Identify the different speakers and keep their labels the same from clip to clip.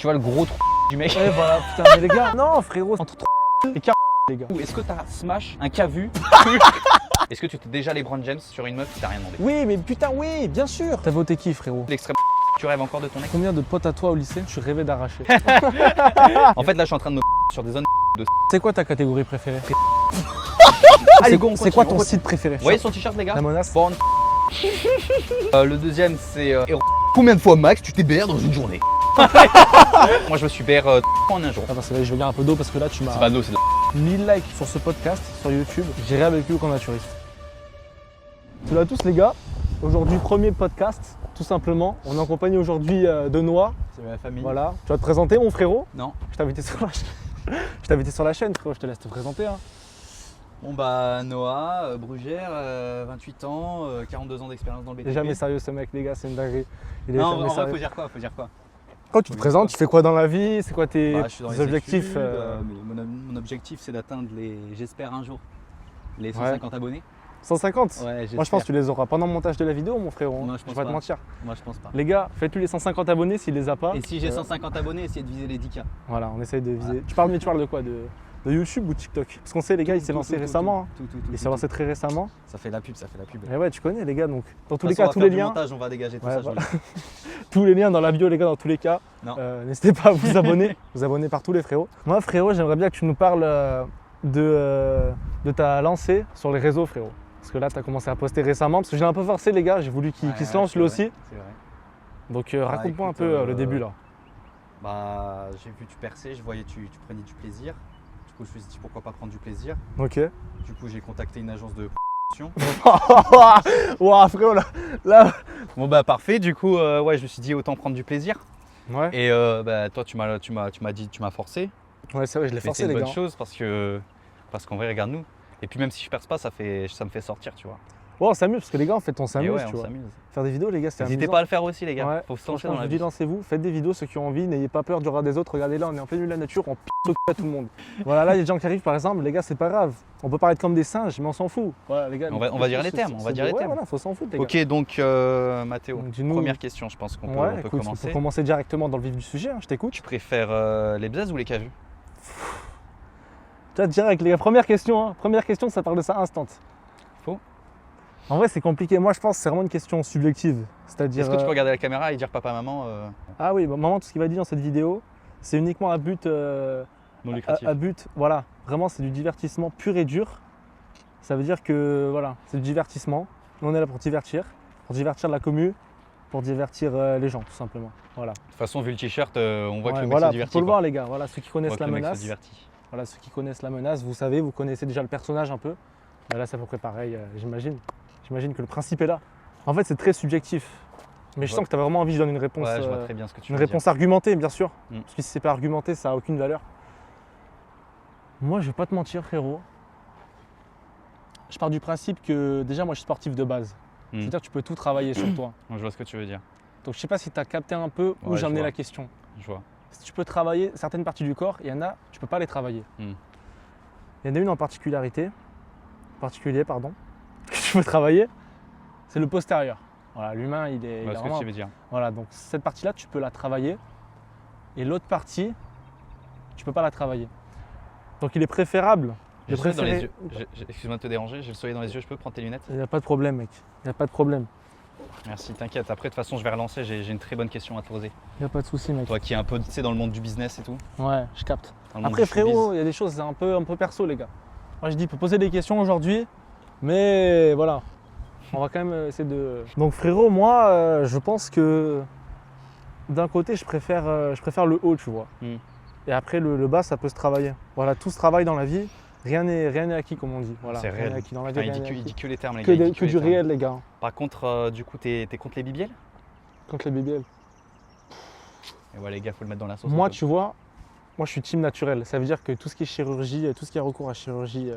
Speaker 1: Tu vois le gros trou du mec.
Speaker 2: Ouais, voilà, putain, mais les gars, non, frérot, entre et les gars.
Speaker 1: Ou est-ce que t'as smash un cas vu? Est-ce que tu t'es déjà LeBron James sur une meuf qui t'a rien demandé?
Speaker 2: Oui, mais putain, oui, bien sûr. T'as voté qui, frérot?
Speaker 1: L'extrême. Tu rêves encore de ton ex?
Speaker 2: Combien de potes à toi au lycée tu rêvais d'arracher?
Speaker 1: En fait là je suis en train de me sur des zones de.
Speaker 2: C'est quoi ta catégorie préférée?
Speaker 1: Allez, go, on
Speaker 2: C'est quoi ton
Speaker 1: continue.
Speaker 2: site préféré?
Speaker 1: Vous voyez son t-shirt les gars?
Speaker 2: La menace?
Speaker 1: Bon. Le deuxième c'est héros. Combien de fois max tu t'es BR dans une journée? Moi je me suis BR en un jour.
Speaker 2: Attends, c'est là, je vais dire un peu d'eau parce que là tu m'as
Speaker 1: C'est pas d'eau, c'est de
Speaker 2: 1000 likes sur ce podcast sur YouTube. J'irai avec lui au camp naturiste. Salut à tous les gars. Aujourd'hui premier podcast, tout simplement. On est en compagnie aujourd'hui de Noah.
Speaker 1: C'est ma famille.
Speaker 2: Voilà. Tu vas te présenter mon frérot?
Speaker 1: Non.
Speaker 2: Je t'ai invité sur la chaîne. Je t'ai invité sur la chaîne frérot, je te laisse te présenter. Hein.
Speaker 1: Bon bah Noah, Brugère, 28 ans, 42 ans d'expérience dans le BTP.
Speaker 2: Il est jamais sérieux ce mec les gars, c'est une dinguerie. Il est
Speaker 1: Non,
Speaker 2: jamais
Speaker 1: en vrai
Speaker 2: sérieux.
Speaker 1: faut dire quoi? Faut dire quoi?
Speaker 2: Quand tu te présentes, tu fais quoi dans la vie? C'est quoi tes
Speaker 1: Bah, je suis dans les
Speaker 2: objectifs
Speaker 1: études, mais mon objectif c'est d'atteindre les, j'espère un jour, les 150 abonnés.
Speaker 2: 150?
Speaker 1: Ouais,
Speaker 2: Moi je pense que tu les auras pendant le montage de la vidéo mon frérot.
Speaker 1: Non,
Speaker 2: hein.
Speaker 1: je
Speaker 2: Je
Speaker 1: pense
Speaker 2: vais pas te
Speaker 1: pas.
Speaker 2: mentir.
Speaker 1: Moi je pense pas.
Speaker 2: Les gars, faites-lui les 150 abonnés s'il les a pas.
Speaker 1: Et si j'ai 150 abonnés, essayez de viser les 10K.
Speaker 2: Voilà, on essaye de viser. Tu parles de quoi? De YouTube ou TikTok? Parce qu'on sait les gars, il s'est lancé récemment. hein. Il s'est lancé très récemment.
Speaker 1: Ça fait la pub, ça fait la pub.
Speaker 2: Et ouais, tu connais les gars, donc dans tous
Speaker 1: De
Speaker 2: les
Speaker 1: toute façon,
Speaker 2: cas, tous
Speaker 1: on va
Speaker 2: les
Speaker 1: faire du
Speaker 2: liens.
Speaker 1: montage, on va dégager tout
Speaker 2: Ouais,
Speaker 1: ça. je
Speaker 2: voilà.
Speaker 1: vous le dis.
Speaker 2: Tous les liens dans la bio les gars, dans tous les cas.
Speaker 1: Non.
Speaker 2: N'hésitez pas à vous abonner. Vous abonner partout les frérots. Moi frérot, j'aimerais bien que tu nous parles de ta lancée sur les réseaux frérot. Parce que là, tu as commencé à poster récemment. Parce que j'ai un peu forcé les gars, j'ai voulu qu'il se lance
Speaker 1: c'est
Speaker 2: lui
Speaker 1: vrai,
Speaker 2: aussi.
Speaker 1: C'est vrai.
Speaker 2: Donc raconte-moi un
Speaker 1: écoute,
Speaker 2: peu le début là.
Speaker 1: Bah, j'ai vu tu perçais, je voyais tu prenais du plaisir. Du coup, je me suis dit pourquoi pas prendre du plaisir.
Speaker 2: Ok.
Speaker 1: Du coup, j'ai contacté une agence de
Speaker 2: Ouah frérot là.
Speaker 1: Bon bah parfait. Du coup, ouais, je me suis dit autant prendre du plaisir.
Speaker 2: Ouais.
Speaker 1: Et bah toi, tu m'as forcé.
Speaker 2: Ouais, c'est vrai, je l'ai
Speaker 1: Mais
Speaker 2: forcé
Speaker 1: c'est
Speaker 2: les
Speaker 1: une
Speaker 2: gars.
Speaker 1: bonne chose parce qu'en vrai, regarde-nous. Et puis même si je perce pas, ça me fait sortir, tu vois.
Speaker 2: Ouais, on s'amuse parce que les gars, en fait, on
Speaker 1: Et
Speaker 2: s'amuse,
Speaker 1: ouais,
Speaker 2: tu
Speaker 1: on
Speaker 2: vois.
Speaker 1: s'amuse.
Speaker 2: Faire des vidéos, les gars, c'est amusant.
Speaker 1: N'hésitez pas à le faire aussi, les gars.
Speaker 2: Ouais,
Speaker 1: Faut se lancer
Speaker 2: franchement,
Speaker 1: dans la
Speaker 2: je vous dis,
Speaker 1: vie.
Speaker 2: lancez-vous, faites des vidéos, ceux qui ont envie, n'ayez pas peur du regard des autres. Regardez là, on est en plein milieu de la nature, on pisse au cul à tout le monde. Voilà, là, il y a des gens qui arrivent, par exemple, les gars, c'est pas grave. On peut paraître comme des singes, mais on s'en fout. Voilà, les gars.
Speaker 1: On va dire les termes, on va dire les termes.
Speaker 2: Voilà, faut s'en foutre, les gars.
Speaker 1: Ok, donc Mathéo,
Speaker 2: Donc, dis-nous-
Speaker 1: première question, je pense qu'on peut,
Speaker 2: Ouais,
Speaker 1: on peut
Speaker 2: écoute, on
Speaker 1: commencer.
Speaker 2: peut commencer directement dans le vif du sujet, hein, je t'écoute.
Speaker 1: Tu préfères les bzaz ou les cavus?
Speaker 2: Tu vois, direct, les gars, première question, hein. Première question, ça parle de ça instant.
Speaker 1: Faux.
Speaker 2: En vrai, c'est compliqué. Moi, je pense que c'est vraiment une question subjective. C'est-à-dire.
Speaker 1: Est-ce que tu peux regarder la caméra et dire papa, maman
Speaker 2: Ah oui, bah, maman, tout ce qu'il va dire dans cette vidéo, c'est uniquement à but.
Speaker 1: non lucratif?
Speaker 2: À but, voilà, vraiment c'est du divertissement pur et dur. Ça veut dire que voilà, c'est du divertissement. Nous, on est là pour divertir la commu, pour divertir les gens tout simplement. Voilà.
Speaker 1: De toute façon, vu le t-shirt, on voit que
Speaker 2: Ouais,
Speaker 1: le mec
Speaker 2: voilà,
Speaker 1: se divertit.
Speaker 2: faut le
Speaker 1: quoi.
Speaker 2: voir les gars. Voilà, ceux qui
Speaker 1: On
Speaker 2: connaissent
Speaker 1: voit que
Speaker 2: la
Speaker 1: le mec se
Speaker 2: menace.
Speaker 1: divertit.
Speaker 2: Voilà, ceux qui connaissent la menace, vous savez, vous connaissez déjà le personnage un peu. Là, c'est à peu près pareil, j'imagine. J'imagine que le principe est là. En fait, c'est très subjectif. Mais je
Speaker 1: Ouais.
Speaker 2: sens que tu as vraiment envie que je donne une réponse.
Speaker 1: Ouais, je vois très bien ce que tu
Speaker 2: Une
Speaker 1: veux
Speaker 2: réponse argumentée, bien sûr.
Speaker 1: Mm.
Speaker 2: Parce que si c'est pas argumenté, ça n'a aucune valeur. Moi, je vais pas te mentir, frérot. Je pars du principe que déjà, moi, je suis sportif de base.
Speaker 1: Mm.
Speaker 2: C'est-à-dire que tu peux tout travailler sur toi.
Speaker 1: dire. Je vois ce que tu veux dire.
Speaker 2: Donc, je sais pas si tu as capté un peu où
Speaker 1: Ouais,
Speaker 2: j'ai
Speaker 1: je
Speaker 2: amené
Speaker 1: vois.
Speaker 2: la question.
Speaker 1: Je vois.
Speaker 2: Si tu peux travailler certaines parties du corps, il y en a, tu peux pas les travailler.
Speaker 1: Mm.
Speaker 2: Il y en a une en particulier, que tu peux travailler, c'est le postérieur. Voilà, l'humain, il est.
Speaker 1: Je
Speaker 2: il
Speaker 1: vois
Speaker 2: a
Speaker 1: ce
Speaker 2: vraiment-
Speaker 1: que tu veux dire.
Speaker 2: Voilà, donc cette partie-là, tu peux la travailler. Et l'autre partie, tu peux pas la travailler. Donc il est préférable
Speaker 1: J'ai
Speaker 2: de
Speaker 1: le soleil dans les
Speaker 2: préférer.
Speaker 1: yeux. Excuse-moi de te déranger, j'ai le soleil dans les yeux, je peux prendre tes lunettes?
Speaker 2: Il n'y a pas de problème, mec. Il n'y a pas de problème.
Speaker 1: Merci, t'inquiète. Après, de toute façon, je vais relancer, j'ai une très bonne question à te poser.
Speaker 2: Il n'y a pas de souci, mec.
Speaker 1: Toi qui es un peu, tu sais, dans le monde du business et tout.
Speaker 2: Ouais, je capte.
Speaker 1: dans le monde
Speaker 2: Après,
Speaker 1: du showbiz.
Speaker 2: frérot, il y a des choses, c'est un peu perso, les gars. Moi, je dis, peut poser des questions aujourd'hui, mais voilà. On va quand même essayer de. Donc, frérot, moi, je pense que d'un côté, je préfère le haut, tu vois.
Speaker 1: Mm.
Speaker 2: Et après, le bas, ça peut se travailler. Voilà, tout se travaille dans la vie. Rien n'est acquis, comme on dit. Voilà,
Speaker 1: C'est
Speaker 2: rien
Speaker 1: réel.
Speaker 2: n'est acquis dans la vie.
Speaker 1: Enfin, il,
Speaker 2: rien
Speaker 1: dit que,
Speaker 2: n'est
Speaker 1: il dit
Speaker 2: acquis.
Speaker 1: que les termes, les
Speaker 2: Que,
Speaker 1: gars. il
Speaker 2: des-
Speaker 1: dit
Speaker 2: que
Speaker 1: les
Speaker 2: du
Speaker 1: termes.
Speaker 2: réel, les gars.
Speaker 1: Par contre, du coup, t'es contre les BBL?
Speaker 2: Contre les BBL.
Speaker 1: Et ouais, les gars, faut le mettre dans la sauce.
Speaker 2: Moi,
Speaker 1: un peu.
Speaker 2: tu vois, moi, je suis team naturel. Ça veut dire que tout ce qui est chirurgie, tout ce qui a recours à chirurgie,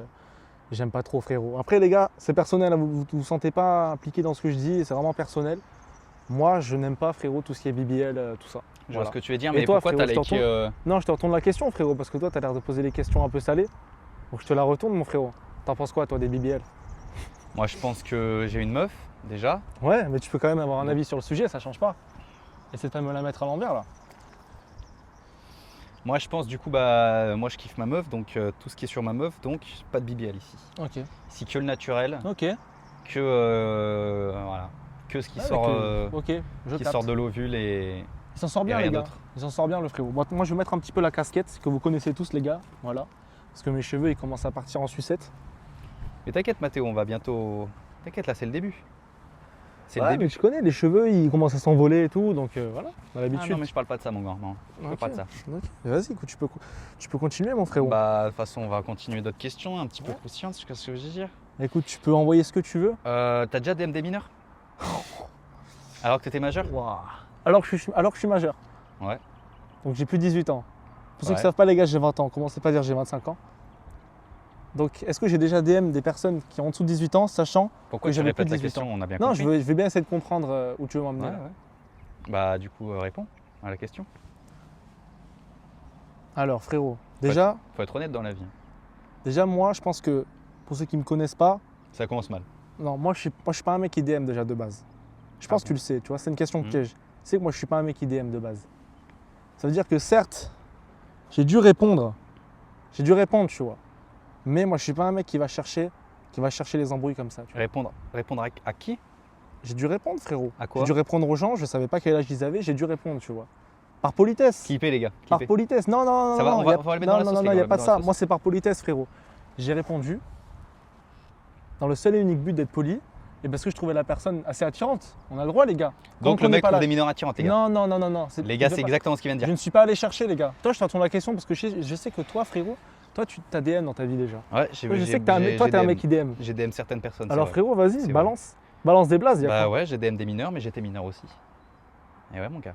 Speaker 2: j'aime pas trop, frérot. Après, les gars, c'est personnel. Hein, vous vous sentez pas impliqué dans ce que je dis. C'est vraiment personnel. Moi, je n'aime pas, frérot, tout ce qui est BBL, tout ça.
Speaker 1: Je
Speaker 2: Voilà.
Speaker 1: vois ce que tu veux dire,
Speaker 2: Et
Speaker 1: mais
Speaker 2: toi,
Speaker 1: pourquoi
Speaker 2: frérot,
Speaker 1: t'as
Speaker 2: je
Speaker 1: liké
Speaker 2: Non, je te retourne la question, frérot, parce que toi, tu as l'air de poser des questions un peu salées. Donc, je te la retourne, mon frérot. T'en penses quoi, toi, des BBL?
Speaker 1: Moi, je pense que j'ai une meuf, déjà.
Speaker 2: Ouais, mais tu peux quand même avoir un avis sur le sujet, ça change pas. Essaie de pas me la mettre à l'envers, là.
Speaker 1: Moi, je pense du coup, bah, moi je kiffe ma meuf, donc tout ce qui est sur ma meuf, donc pas de BBL ici.
Speaker 2: Ok.
Speaker 1: Ici que le naturel,
Speaker 2: Ok.
Speaker 1: voilà, que ce qui
Speaker 2: Ouais,
Speaker 1: sort,
Speaker 2: ok, je
Speaker 1: qui
Speaker 2: capte.
Speaker 1: sort de l'ovule et
Speaker 2: Il s'en sort bien,
Speaker 1: rien
Speaker 2: les gars.
Speaker 1: d'autre.
Speaker 2: Il s'en sort bien, le frérot. Bon, moi, je vais mettre un petit peu la casquette que vous connaissez tous, les gars. Voilà. Parce que mes cheveux, ils commencent à partir en sucette.
Speaker 1: Mais t'inquiète, Mathéo, on va bientôt. T'inquiète, là c'est le début. C'est
Speaker 2: Ouais,
Speaker 1: le
Speaker 2: mais
Speaker 1: début.
Speaker 2: tu connais, les cheveux, ils commencent à s'envoler et tout. Donc voilà, on a
Speaker 1: Ah
Speaker 2: l'habitude.
Speaker 1: non, mais je parle pas de ça, mon gars. Non, je
Speaker 2: Ok,
Speaker 1: parle pas de ça.
Speaker 2: ok. Vas-y, écoute, tu peux continuer, mon frérot.
Speaker 1: Bah, de toute façon, on va continuer d'autres questions, un petit peu croustillantes, je sais ce que je veux dire.
Speaker 2: Écoute, tu peux envoyer ce que tu veux.
Speaker 1: T'as déjà DM des mineurs alors que t'étais majeur?
Speaker 2: Waouh. Alors que je suis majeur.
Speaker 1: Ouais.
Speaker 2: Donc j'ai plus de 18 ans. Pour ceux qui
Speaker 1: Ouais.
Speaker 2: ne savent pas, les gars, j'ai 20 ans. Commencez pas à dire j'ai 25 ans. Donc, est-ce que j'ai déjà DM des personnes qui ont en dessous de 18 ans, sachant
Speaker 1: Pourquoi
Speaker 2: que
Speaker 1: tu
Speaker 2: j'avais
Speaker 1: répètes
Speaker 2: plus de
Speaker 1: la
Speaker 2: 18
Speaker 1: question?
Speaker 2: ans.
Speaker 1: On a bien
Speaker 2: Non,
Speaker 1: compris.
Speaker 2: je vais bien essayer de comprendre où tu veux m'emmener.
Speaker 1: Ouais,
Speaker 2: là.
Speaker 1: ouais. Bah, du coup, réponds à la question.
Speaker 2: Alors, frérot, déjà,
Speaker 1: Faut être honnête dans la vie.
Speaker 2: moi, je pense que pour ceux qui ne me connaissent pas,
Speaker 1: Ça commence mal.
Speaker 2: non, moi, je suis pas un mec qui DM déjà de base. Je pense
Speaker 1: Ah
Speaker 2: que tu le sais, tu vois, c'est une question
Speaker 1: Mhm.
Speaker 2: piège. Tu sais que moi, je suis pas un mec qui DM de base. Ça veut dire que certes, j'ai dû répondre, tu vois. Mais moi, je suis pas un mec qui va chercher les embrouilles comme ça. Tu vois.
Speaker 1: Répondre à qui?
Speaker 2: J'ai dû répondre, frérot.
Speaker 1: À quoi?
Speaker 2: J'ai dû répondre aux gens, je savais pas quel âge ils avaient, j'ai dû répondre, tu vois. Par politesse.
Speaker 1: Qui paie, les gars? Qui
Speaker 2: Par
Speaker 1: paie?
Speaker 2: politesse. Non, non, non,
Speaker 1: Ça va,
Speaker 2: non,
Speaker 1: on
Speaker 2: y
Speaker 1: va-
Speaker 2: a-
Speaker 1: on va le mettre dans
Speaker 2: non,
Speaker 1: la
Speaker 2: non,
Speaker 1: sauce,
Speaker 2: non,
Speaker 1: les
Speaker 2: non,
Speaker 1: gars,
Speaker 2: y
Speaker 1: on
Speaker 2: a
Speaker 1: va
Speaker 2: pas
Speaker 1: le
Speaker 2: de
Speaker 1: mettre dans la
Speaker 2: ça.
Speaker 1: sauce.
Speaker 2: Moi, c'est par politesse, frérot. J'ai répondu dans le seul et unique but d'être poli et parce que je trouvais la personne assez attirante. On a le droit, les gars. Quand
Speaker 1: Donc,
Speaker 2: on
Speaker 1: le
Speaker 2: connaît
Speaker 1: mec
Speaker 2: pas
Speaker 1: trouve
Speaker 2: la-
Speaker 1: des mineurs attirantes, les gars.
Speaker 2: Non, non, non, non, non.
Speaker 1: Les gars,
Speaker 2: je
Speaker 1: c'est
Speaker 2: veux pas-
Speaker 1: exactement ce qu'il vient de
Speaker 2: Je
Speaker 1: dire.
Speaker 2: ne suis pas allé chercher, les gars. Toi, je t'attends la question parce que je sais que toi, frérot, toi, tu as DM dans ta vie déjà.
Speaker 1: Ouais,
Speaker 2: Toi, je sais que toi, t'es un mec qui DM.
Speaker 1: J'ai DM certaines personnes.
Speaker 2: Alors,
Speaker 1: c'est vrai.
Speaker 2: frérot, vas-y,
Speaker 1: C'est
Speaker 2: balance. Balance des blazes, y a
Speaker 1: Bah
Speaker 2: quoi.
Speaker 1: ouais, j'ai DM des mineurs, mais j'étais mineur aussi. Et ouais, mon gars.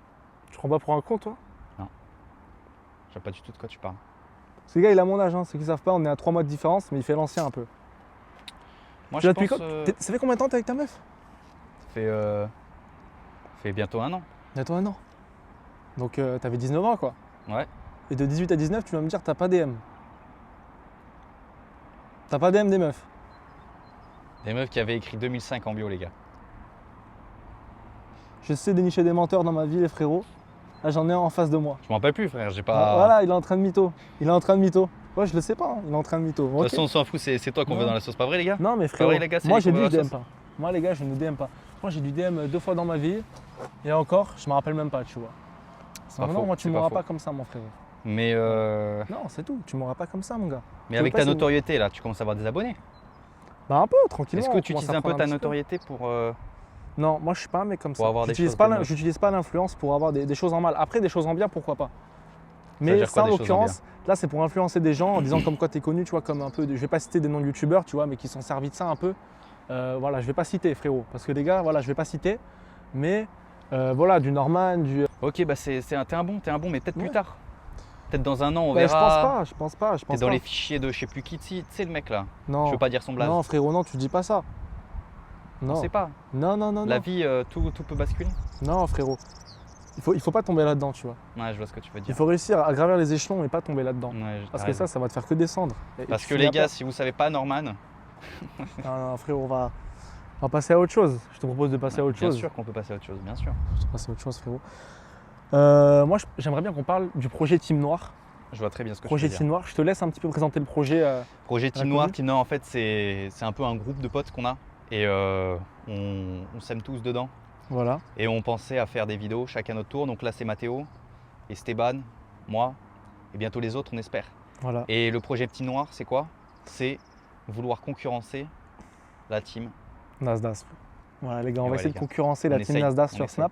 Speaker 2: Tu prends pas pour un con, toi?
Speaker 1: Je sais pas du tout de quoi tu parles.
Speaker 2: Ce gars, il a mon âge, hein. Ceux qui savent pas, on est à 3 mois de différence, mais il fait l'ancien un peu.
Speaker 1: Moi,
Speaker 2: Tu
Speaker 1: je
Speaker 2: l'as depuis
Speaker 1: pense.
Speaker 2: quand Ça fait combien de temps t'es avec ta meuf?
Speaker 1: Ça fait bientôt 1 an.
Speaker 2: Bientôt un an. Donc t'avais 19 ans quoi.
Speaker 1: Ouais.
Speaker 2: Et de 18 à 19, tu vas me dire t'as pas DM. T'as pas DM des meufs.
Speaker 1: Des meufs qui avaient écrit 2005 en bio, les gars.
Speaker 2: Je sais dénicher des menteurs dans ma vie les frérots. Là j'en ai un en face de moi.
Speaker 1: Je m'en rappelle plus, frère. J'ai pas.
Speaker 2: Voilà, il est en train de mytho. Ouais, je le sais pas, hein. Il est en train de mytho.
Speaker 1: De toute façon, on s'en fout, c'est toi qu'on
Speaker 2: Ouais.
Speaker 1: veut dans la sauce, pas vrai, les gars?
Speaker 2: Non mais frérot,
Speaker 1: vrai, les gars, c'est
Speaker 2: moi
Speaker 1: les
Speaker 2: j'ai dit je
Speaker 1: qu'on veut
Speaker 2: DM
Speaker 1: la
Speaker 2: pas. Moi les gars, je ne DM pas. Moi j'ai dû DM 2 fois dans ma vie. Et encore, je me rappelle même pas, tu vois.
Speaker 1: C'est pas
Speaker 2: Non,
Speaker 1: faux,
Speaker 2: moi tu
Speaker 1: c'est
Speaker 2: m'auras
Speaker 1: faux.
Speaker 2: pas comme ça mon frérot.
Speaker 1: Mais,
Speaker 2: Non, c'est tout, tu m'auras pas comme ça mon gars.
Speaker 1: mais
Speaker 2: Je
Speaker 1: avec
Speaker 2: veux
Speaker 1: ta
Speaker 2: pas, c'est-
Speaker 1: notoriété, là, tu commences à avoir des abonnés.
Speaker 2: Bah un peu, tranquillement.
Speaker 1: Est-ce que
Speaker 2: on
Speaker 1: tu
Speaker 2: commence
Speaker 1: utilises
Speaker 2: à
Speaker 1: un peu
Speaker 2: prendre
Speaker 1: ta
Speaker 2: petit peu.
Speaker 1: notoriété pour.
Speaker 2: Non, moi je suis pas un mec comme
Speaker 1: Pour
Speaker 2: ça.
Speaker 1: avoir des
Speaker 2: J'utilise
Speaker 1: choses
Speaker 2: pas
Speaker 1: de
Speaker 2: l'in-
Speaker 1: meuf.
Speaker 2: j'utilise pas l'influence pour avoir des choses en mal. Après, des choses en bien, pourquoi pas.
Speaker 1: veut
Speaker 2: Mais
Speaker 1: dire quoi,
Speaker 2: ça, en
Speaker 1: des choses en
Speaker 2: l'occurrence, là, c'est pour influencer des gens en disant comme quoi tu es connu, tu vois, comme un peu. Je vais pas citer des noms de youtubeurs, tu vois, mais qui sont servis de ça un peu. Voilà, je vais pas citer, frérot. Parce que les gars, voilà, je vais pas citer. Mais voilà, du Norman, du.
Speaker 1: Ok, bah t'es un bon, mais peut-être
Speaker 2: Ouais.
Speaker 1: plus tard. Peut-être dans 1 an, on
Speaker 2: Ouais,
Speaker 1: verra.
Speaker 2: je pense pas.
Speaker 1: T'es dans les fichiers de je sais plus qui, tu sais, le mec là.
Speaker 2: Non,
Speaker 1: Je veux pas dire son blaze.
Speaker 2: non, frérot, non, tu dis pas ça.
Speaker 1: On
Speaker 2: Non,
Speaker 1: sait pas.
Speaker 2: non, non, non,
Speaker 1: La
Speaker 2: non.
Speaker 1: vie, tout peut basculer.
Speaker 2: Non, frérot. Il faut pas tomber là-dedans, tu vois.
Speaker 1: Ouais, je vois ce que tu veux
Speaker 2: Il
Speaker 1: dire.
Speaker 2: faut réussir à gravir les échelons et pas tomber là-dedans.
Speaker 1: Ouais,
Speaker 2: Parce
Speaker 1: t'as
Speaker 2: que
Speaker 1: raison.
Speaker 2: ça va te faire que descendre. Et
Speaker 1: Parce
Speaker 2: tu
Speaker 1: que
Speaker 2: finis
Speaker 1: les
Speaker 2: à
Speaker 1: gars,
Speaker 2: perte.
Speaker 1: si vous savez pas, Norman,
Speaker 2: Non, non, frérot, on va passer à autre chose. Je te propose de passer à autre
Speaker 1: bien
Speaker 2: chose.
Speaker 1: sûr qu'on peut passer à autre chose, bien sûr.
Speaker 2: Je te passe à autre chose, frérot. Moi, j'aimerais bien qu'on parle du projet Team Noir.
Speaker 1: Je vois très bien ce que
Speaker 2: Projet
Speaker 1: tu veux
Speaker 2: Team
Speaker 1: dire.
Speaker 2: Noir, je te laisse un petit peu présenter le projet.
Speaker 1: Projet
Speaker 2: la
Speaker 1: Team Noir,
Speaker 2: Covid.
Speaker 1: Team Noir, en fait, c'est un peu un groupe de potes qu'on a. Et on s'aime tous dedans.
Speaker 2: Voilà.
Speaker 1: Et on pensait à faire des vidéos chacun notre tour. Donc là, c'est Mathéo, Esteban, moi, et bientôt les autres, on espère.
Speaker 2: Voilà.
Speaker 1: Et le projet Team Noir, c'est quoi? C'est vouloir concurrencer la team.
Speaker 2: Nasdaq. Voilà, les gars, on
Speaker 1: Et
Speaker 2: va
Speaker 1: ouais,
Speaker 2: essayer
Speaker 1: les
Speaker 2: de
Speaker 1: gars,
Speaker 2: concurrencer
Speaker 1: on
Speaker 2: la team
Speaker 1: essaye,
Speaker 2: Nasdaq
Speaker 1: on
Speaker 2: sur
Speaker 1: essaye.
Speaker 2: Snap.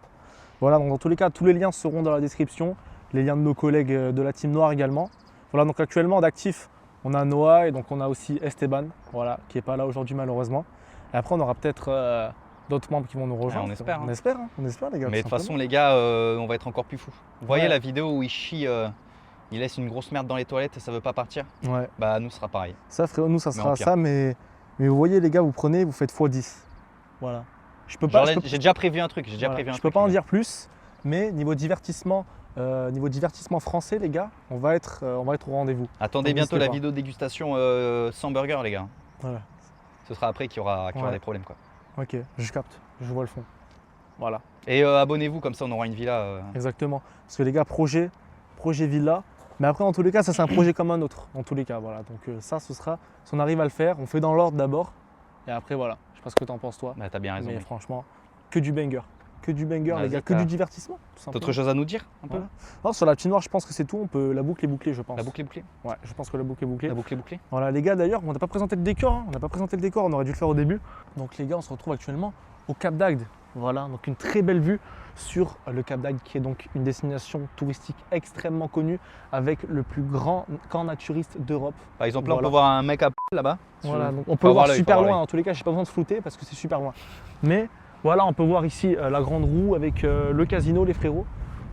Speaker 2: Voilà, donc dans tous les cas, tous les liens seront dans la description. Les liens de nos collègues de la team Noir également. Voilà, donc actuellement d'actifs, on a Noah et donc on a aussi Esteban, voilà, qui n'est pas là aujourd'hui malheureusement. Et après, on aura peut-être d'autres membres qui vont nous rejoindre.
Speaker 1: on espère,
Speaker 2: On
Speaker 1: hein.
Speaker 2: espère, hein. On espère, les gars.
Speaker 1: Mais de
Speaker 2: tout
Speaker 1: toute façon,
Speaker 2: simplement.
Speaker 1: les gars, on va être encore plus fous. Vous voyez
Speaker 2: Ouais.
Speaker 1: la vidéo où il chie, il laisse une grosse merde dans les toilettes et ça veut pas partir?
Speaker 2: Ouais.
Speaker 1: Bah, nous, ce sera pareil.
Speaker 2: Ça, frérot, nous, ça
Speaker 1: Mais en
Speaker 2: sera
Speaker 1: pire.
Speaker 2: ça, mais vous voyez, les gars, vous prenez, vous faites x10. Voilà. Je peux pas.
Speaker 1: Genre,
Speaker 2: je peux-
Speaker 1: j'ai déjà prévu un truc. J'ai déjà
Speaker 2: voilà.
Speaker 1: prévu un
Speaker 2: Je
Speaker 1: truc.
Speaker 2: peux pas en
Speaker 1: les gars.
Speaker 2: dire plus, mais niveau divertissement français, les gars, on va être au rendez-vous.
Speaker 1: Attendez
Speaker 2: Donc,
Speaker 1: bientôt
Speaker 2: n'hésitez
Speaker 1: la
Speaker 2: pas.
Speaker 1: vidéo dégustation sans burger, les gars.
Speaker 2: Voilà.
Speaker 1: Ce sera après qu'il y aura
Speaker 2: Ouais.
Speaker 1: des problèmes, quoi.
Speaker 2: Ok, je capte, je vois le fond. Voilà,
Speaker 1: Et abonnez-vous, comme ça on aura une villa.
Speaker 2: exactement. Parce que les gars, projet villa, Mais après, en tous les cas, ça c'est un projet comme un autre. En tous les cas, voilà. Donc ça, ce sera, si on arrive à le faire, on fait dans l'ordre d'abord. Et après, voilà. Je sais pas ce que tu en penses, toi.
Speaker 1: Bah, t'as bien raison.
Speaker 2: Mais
Speaker 1: mec.
Speaker 2: franchement, que du banger. Que du banger,
Speaker 1: Vas-y,
Speaker 2: les gars. Que
Speaker 1: t'as-
Speaker 2: du divertissement, tout
Speaker 1: T'as
Speaker 2: simplement.
Speaker 1: autre chose à nous dire un peu
Speaker 2: Voilà. Non, sur la petite noire, je pense que c'est tout. On peut, la boucle est bouclée, je pense.
Speaker 1: La boucle est bouclée.
Speaker 2: Ouais, je pense que la boucle est bouclée.
Speaker 1: La boucle est bouclée.
Speaker 2: Voilà, les gars, d'ailleurs, on n'a pas présenté le décor. On n'a pas présenté le décor, on aurait dû le faire au début. Donc, les gars, on se retrouve actuellement au Cap d'Agde. Voilà, donc une très belle vue sur le Cap d'Agde, qui est donc une destination touristique extrêmement connue avec le plus grand camp naturiste d'Europe.
Speaker 1: Par exemple, là,
Speaker 2: Voilà.
Speaker 1: on peut voir un mec à là-bas.
Speaker 2: Voilà, donc on
Speaker 1: Faut
Speaker 2: peut le voir
Speaker 1: avoir l'œil,
Speaker 2: super
Speaker 1: faut avoir
Speaker 2: loin. En tous les cas, j'ai pas besoin de flouter parce que c'est super loin. Mais voilà, on peut voir ici la Grande Roue avec le casino, les frérots.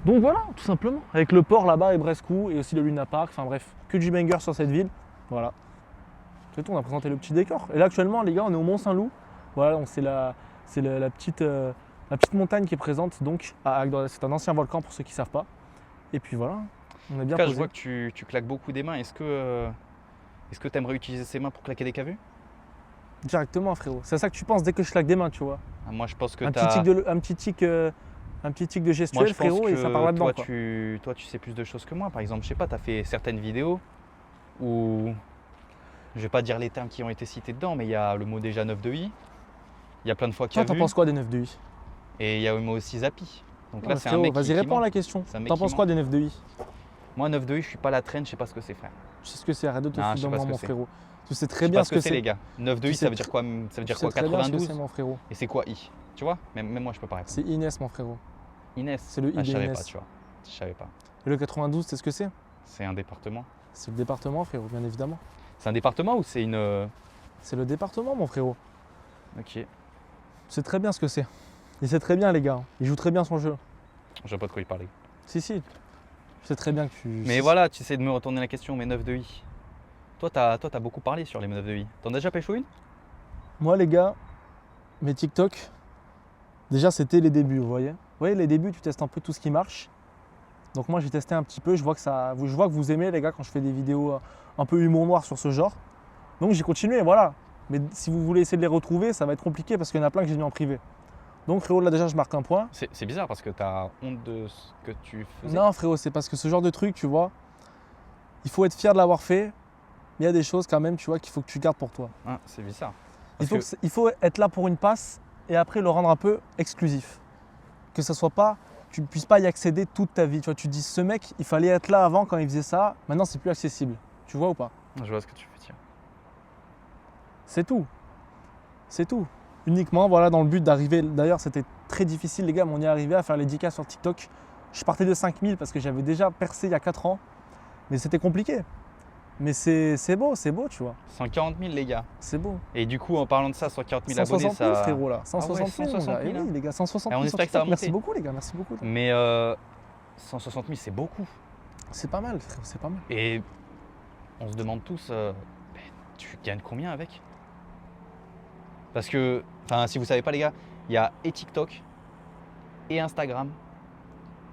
Speaker 2: Donc voilà, tout simplement. Avec le port là-bas et Brescou et aussi le Luna Park. Enfin bref, que du banger sur cette ville. Voilà. C'est tout, on a présenté le petit décor. Et là, actuellement, les gars, on est au Mont-Saint-Loup. Voilà, donc c'est la petite montagne qui est présente donc à Agde. C'est un ancien volcan pour ceux qui ne savent pas. Et puis voilà, on est
Speaker 1: En
Speaker 2: bien
Speaker 1: tout cas, je
Speaker 2: posé.
Speaker 1: vois que tu claques beaucoup des mains. Est-ce que tu aimerais utiliser ces mains pour claquer des cavues?
Speaker 2: Directement, frérot. C'est ça que tu penses dès que je claque des mains, tu vois.
Speaker 1: Ah, moi, je pense que
Speaker 2: Un
Speaker 1: t'as...
Speaker 2: petit tic de
Speaker 1: Moi,
Speaker 2: gestuelle,
Speaker 1: je pense
Speaker 2: frérot, et ça part
Speaker 1: que
Speaker 2: là-dedans.
Speaker 1: toi,
Speaker 2: quoi.
Speaker 1: tu sais plus de choses que moi. Par exemple, je sais pas, tu as fait certaines vidéos où, je vais pas dire les termes qui ont été cités dedans, mais il y a le mot déjà 9 de i. Il y a plein de fois qu'il y
Speaker 2: Toi,
Speaker 1: a
Speaker 2: t'en
Speaker 1: vu.
Speaker 2: penses quoi des 9 de I?
Speaker 1: Et il y a le mot aussi Zapi. Donc là,
Speaker 2: Ouais,
Speaker 1: c'est un
Speaker 2: frérot,
Speaker 1: mec qui
Speaker 2: vas-y, réponds
Speaker 1: ment.
Speaker 2: à la question.
Speaker 1: C'est un mec
Speaker 2: T'en
Speaker 1: qui
Speaker 2: penses
Speaker 1: ment.
Speaker 2: quoi des 9 de I?
Speaker 1: Moi, 9 de i, je suis pas la traîne, je sais pas ce que c'est, frère.
Speaker 2: Je sais ce que c'est, arrête de te
Speaker 1: Non,
Speaker 2: foutre
Speaker 1: je sais
Speaker 2: de
Speaker 1: pas
Speaker 2: moi,
Speaker 1: ce que
Speaker 2: mon
Speaker 1: c'est.
Speaker 2: frérot. Tu sais
Speaker 1: Je
Speaker 2: très
Speaker 1: sais
Speaker 2: bien
Speaker 1: pas
Speaker 2: ce que
Speaker 1: les
Speaker 2: c'est.
Speaker 1: gars. 9 de
Speaker 2: Tu
Speaker 1: i,
Speaker 2: sais
Speaker 1: ça veut dire quoi? Ça veut dire
Speaker 2: Tu
Speaker 1: quoi?
Speaker 2: sais très bien ce que
Speaker 1: 92?
Speaker 2: c'est, mon frérot.
Speaker 1: Et c'est quoi i? Tu vois? Même moi, je peux pas répondre.
Speaker 2: C'est Inès, mon frérot.
Speaker 1: Inès.
Speaker 2: C'est le i
Speaker 1: Ah, je
Speaker 2: de
Speaker 1: savais
Speaker 2: Inès.
Speaker 1: pas, tu vois. Je savais pas.
Speaker 2: Et le 92, c'est ce que c'est?
Speaker 1: C'est un département.
Speaker 2: C'est le département, frérot, bien évidemment.
Speaker 1: C'est un département ou c'est une.
Speaker 2: C'est le département, mon frérot.
Speaker 1: Ok.
Speaker 2: Tu sais très bien ce que c'est. Il sait très bien, les gars. Il joue très bien son jeu.
Speaker 1: Je vois pas de quoi il parlait.
Speaker 2: Si, si. Je sais très bien que tu.
Speaker 1: Mais voilà, tu essaies de me retourner la question, mais 9 de i. Toi, t'as beaucoup parlé sur les 9 de i. T'en as déjà pécho une?
Speaker 2: Moi, les gars, mes TikTok, déjà, c'était les débuts, vous voyez. Vous voyez, les débuts, tu testes un peu tout ce qui marche. Donc moi, j'ai testé un petit peu. Je vois que vous aimez, les gars, quand je fais des vidéos un peu humour noir sur ce genre. Donc j'ai continué, voilà. Mais si vous voulez essayer de les retrouver, ça va être compliqué parce qu'il y en a plein que j'ai mis en privé. Donc frérot, là déjà, je marque un point.
Speaker 1: C'est bizarre parce que t'as honte de ce que tu faisais.
Speaker 2: Non, frérot, c'est parce que ce genre de truc, tu vois, il faut être fier de l'avoir fait. Mais il y a des choses quand même, tu vois, qu'il faut que tu gardes pour toi.
Speaker 1: Ah, c'est bizarre.
Speaker 2: Il faut être là pour une passe et après le rendre un peu exclusif. Que ça soit pas, tu ne puisses pas y accéder toute ta vie. Tu vois, tu te dis, ce mec, il fallait être là avant quand il faisait ça. Maintenant, c'est plus accessible. Tu vois ou pas?
Speaker 1: Je vois ce que tu veux dire.
Speaker 2: C'est tout. C'est tout. Uniquement, voilà, dans le but d'arriver. D'ailleurs, c'était très difficile, les gars, mais on y est arrivé à faire les 10K sur TikTok. Je partais de 5000 parce que j'avais déjà percé il y a 4 ans. Mais c'était compliqué. Mais c'est beau, tu vois.
Speaker 1: 140 000 les gars.
Speaker 2: C'est beau.
Speaker 1: Et du coup, en parlant de ça, 140 000 abonnés,
Speaker 2: 160 000,
Speaker 1: ça.
Speaker 2: frérot, là. 160 000,
Speaker 1: 160 000,
Speaker 2: Eh oui, les gars, 160
Speaker 1: Et
Speaker 2: 000
Speaker 1: on
Speaker 2: sur
Speaker 1: espère que ça va
Speaker 2: TikTok. Merci
Speaker 1: monter.
Speaker 2: beaucoup, les gars, merci beaucoup.
Speaker 1: Mais 160 000, c'est beaucoup.
Speaker 2: C'est pas mal, frérot, c'est pas mal.
Speaker 1: Et on se demande tous, tu gagnes combien avec? Parce que, enfin, si vous savez pas les gars, il y a et TikTok, et Instagram,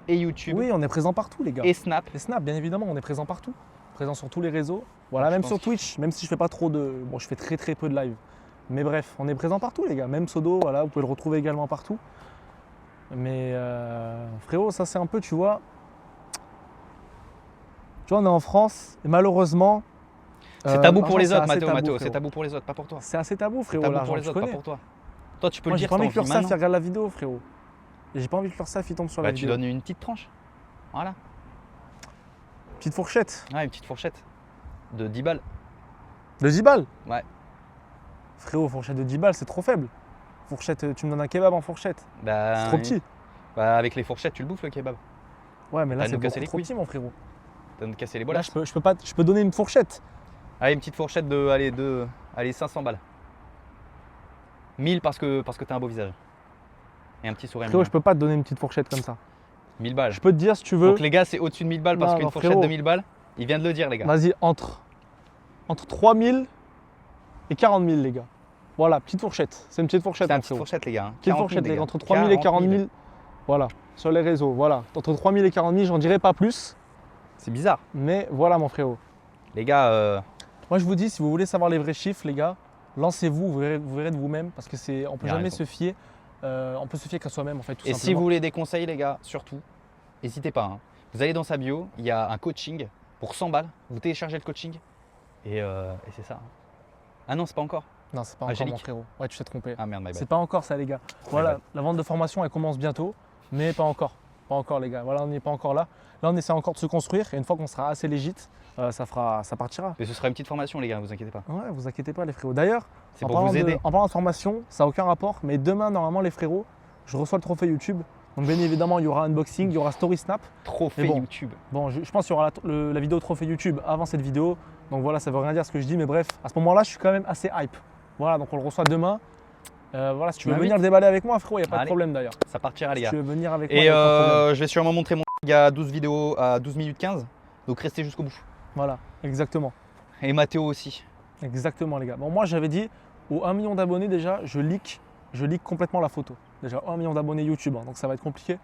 Speaker 1: et YouTube,
Speaker 2: Oui, on est présent partout, les gars.
Speaker 1: et Snap.
Speaker 2: Et Snap, bien évidemment, on est présent partout. Présent sur tous les réseaux. Voilà,
Speaker 1: Je
Speaker 2: même
Speaker 1: pense
Speaker 2: sur
Speaker 1: que-
Speaker 2: Twitch, même si je fais pas trop de. Bon, je fais très peu de live. Mais bref, on est présent partout, les gars. Même Sodo, voilà, vous pouvez le retrouver également partout. Mais frérot, ça c'est un peu, tu vois. Tu vois, on est en France et malheureusement.
Speaker 1: C'est tabou
Speaker 2: l'argent,
Speaker 1: pour les
Speaker 2: c'est
Speaker 1: autres,
Speaker 2: assez tabou,
Speaker 1: Mathéo, c'est
Speaker 2: frérot.
Speaker 1: tabou pour les autres, pas pour toi.
Speaker 2: C'est assez tabou,
Speaker 1: C'est
Speaker 2: frérot.
Speaker 1: tabou
Speaker 2: L'argent,
Speaker 1: pour les
Speaker 2: tu
Speaker 1: autres, pas
Speaker 2: connais.
Speaker 1: pour toi. Toi, tu peux
Speaker 2: Moi,
Speaker 1: le
Speaker 2: j'ai
Speaker 1: dire,
Speaker 2: pas
Speaker 1: t'as
Speaker 2: envie que
Speaker 1: envie
Speaker 2: l'URSSAF
Speaker 1: maintenant.
Speaker 2: regarde la vidéo, frérot. Et j'ai pas envie que l'URSSAF tombe sur la
Speaker 1: Bah, tu
Speaker 2: vidéo.
Speaker 1: donnes une petite tranche. Voilà.
Speaker 2: Petite fourchette.
Speaker 1: Ouais, une petite fourchette de 10 balles.
Speaker 2: De 10 balles.
Speaker 1: Ouais.
Speaker 2: Frérot, fourchette de 10 balles, c'est trop faible. Fourchette, tu me donnes un kebab en fourchette.
Speaker 1: Bah,
Speaker 2: C'est trop petit.
Speaker 1: Bah, avec les fourchettes, tu le bouffes le kebab.
Speaker 2: Ouais, mais là,
Speaker 1: T'as
Speaker 2: c'est
Speaker 1: nous cassé
Speaker 2: beaucoup
Speaker 1: les
Speaker 2: trop
Speaker 1: couilles.
Speaker 2: petit, mon frérot.
Speaker 1: T'as nous casser les
Speaker 2: Là,
Speaker 1: bolas.
Speaker 2: je peux donner une fourchette.
Speaker 1: Allez, une petite fourchette de, allez, 500 balles. 1000 parce que t'as un beau visage. Et un petit sourire.
Speaker 2: Frérot,
Speaker 1: mignon.
Speaker 2: je peux pas te donner une petite fourchette comme ça.
Speaker 1: 1000 balles.
Speaker 2: Je peux te dire si tu veux.
Speaker 1: Donc les gars, c'est au-dessus de 1000 balles parce
Speaker 2: Non,
Speaker 1: qu'une
Speaker 2: non,
Speaker 1: fourchette
Speaker 2: frérot.
Speaker 1: de 1000 balles, il vient de le dire les gars.
Speaker 2: Vas-y, entre 3000 et 40 000, les gars. Voilà, petite fourchette. C'est une petite fourchette,
Speaker 1: C'est
Speaker 2: mon
Speaker 1: une petite
Speaker 2: frérot.
Speaker 1: fourchette les gars. hein.
Speaker 2: Petite
Speaker 1: 40 000,
Speaker 2: fourchette,
Speaker 1: les
Speaker 2: les
Speaker 1: gars.
Speaker 2: gars. Entre 3000 et 40 000. Voilà, sur les réseaux. Voilà. Entre 3000 et 40 000, j'en dirai pas plus.
Speaker 1: C'est bizarre.
Speaker 2: Mais voilà, mon frérot.
Speaker 1: Les gars,
Speaker 2: Moi, je vous dis, si vous voulez savoir les vrais chiffres, les gars, lancez-vous, vous verrez de vous-même. Parce que on peut
Speaker 1: Il a
Speaker 2: jamais
Speaker 1: raison.
Speaker 2: se fier. On peut se fier qu'à soi-même, en fait, tout
Speaker 1: et si
Speaker 2: simplement.
Speaker 1: vous voulez des conseils les gars, surtout, n'hésitez pas. hein. Vous allez dans sa bio, il y a un coaching pour 100 balles, vous téléchargez le coaching et c'est ça. Ah non, c'est pas encore.
Speaker 2: Non, c'est pas
Speaker 1: Ah,
Speaker 2: encore mon
Speaker 1: Angélique.
Speaker 2: frérot. Ouais, tu t'es trompé.
Speaker 1: Ah merde, my bad.
Speaker 2: C'est pas encore ça, les gars. Voilà,
Speaker 1: bad.
Speaker 2: la vente de formation, elle commence bientôt, mais pas encore. Pas encore, les gars. Voilà, on n'est pas encore là. Là, on essaie encore de se construire et une fois qu'on sera assez légit, ça partira.
Speaker 1: Mais ce sera une petite formation, les gars, vous inquiétez pas.
Speaker 2: Ouais, vous inquiétez pas, les frérots. D'ailleurs,
Speaker 1: C'est pour vous aider.
Speaker 2: en parlant de formation, ça n'a aucun rapport, mais demain, normalement, les frérots, je reçois le trophée YouTube. Donc, bien évidemment, il y aura unboxing, il y aura story snap.
Speaker 1: Trophée
Speaker 2: Mais bon.
Speaker 1: YouTube.
Speaker 2: Bon, je pense qu'il y aura la vidéo trophée YouTube avant cette vidéo. Donc voilà, ça veut rien dire ce que je dis, mais bref, à ce moment-là, je suis quand même assez hype. Voilà, donc on le reçoit demain. Voilà, si tu veux
Speaker 1: m'invites
Speaker 2: venir le déballer avec moi, frérot, il n'y a pas de
Speaker 1: Allez.
Speaker 2: problème d'ailleurs.
Speaker 1: Ça partira, les
Speaker 2: Si
Speaker 1: gars.
Speaker 2: tu veux venir avec moi,
Speaker 1: Et
Speaker 2: y a pas de problème.
Speaker 1: je vais sûrement montrer mon il y a 12 vidéos à 12 minutes 15. Donc restez jusqu'au bout.
Speaker 2: Voilà, exactement.
Speaker 1: Et Mathéo aussi.
Speaker 2: Exactement, les gars. Bon, moi, j'avais dit, aux 1 million d'abonnés, déjà, je leak complètement la photo. Déjà, 1 million d'abonnés YouTube, hein, donc ça va être compliqué.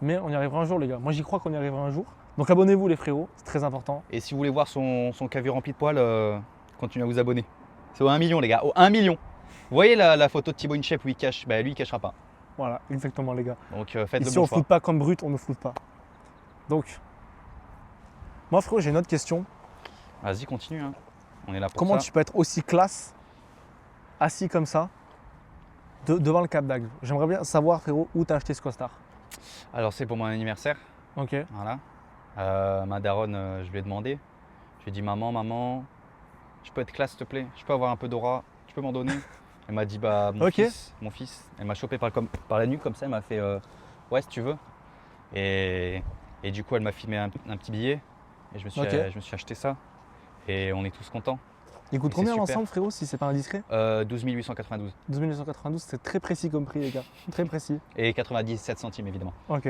Speaker 2: Mais on y arrivera un jour, les gars. Moi, j'y crois qu'on y arrivera un jour. Donc, abonnez-vous, les frérots, c'est très important.
Speaker 1: Et si vous voulez voir son cavu rempli de poils, continuez à vous abonner. C'est au 1 million, les gars. Au 1 million. Vous voyez la photo de Thibaut InShape où il cache? Bah, lui, il cachera pas.
Speaker 2: Voilà, exactement, les gars.
Speaker 1: Donc faites
Speaker 2: Ici,
Speaker 1: le
Speaker 2: on
Speaker 1: bon
Speaker 2: ne
Speaker 1: choix.
Speaker 2: floute pas comme brut, on ne floute pas. Donc, moi, frérot, j'ai une autre question.
Speaker 1: Vas-y, continue. Hein. On est là pour
Speaker 2: Comment
Speaker 1: ça.
Speaker 2: tu peux être aussi classe, assis comme ça, devant le Cap d'Agde? J'aimerais bien savoir, frérot, où tu as acheté ce costard.
Speaker 1: Alors, c'est pour mon anniversaire.
Speaker 2: Ok.
Speaker 1: Voilà. Ma daronne, je lui ai demandé. Je lui ai dit, maman, je peux être classe, s'il te plaît? Je peux avoir un peu d'aura? Tu peux m'en donner? Elle m'a dit, bah,
Speaker 2: Ok.
Speaker 1: mon fils. Elle m'a chopé par la nuque comme ça. Elle m'a fait, ouais, si tu veux. Et du coup, elle m'a filmé un petit billet. Et je me suis acheté ça. Et on est tous contents.
Speaker 2: Il coûte
Speaker 1: Et
Speaker 2: combien
Speaker 1: c'est super.
Speaker 2: l'ensemble, frérot, si c'est pas indiscret?
Speaker 1: 12 892.
Speaker 2: 12 992, c'est très précis comme prix, les gars. Très précis.
Speaker 1: Et 97 centimes, évidemment.
Speaker 2: Ok.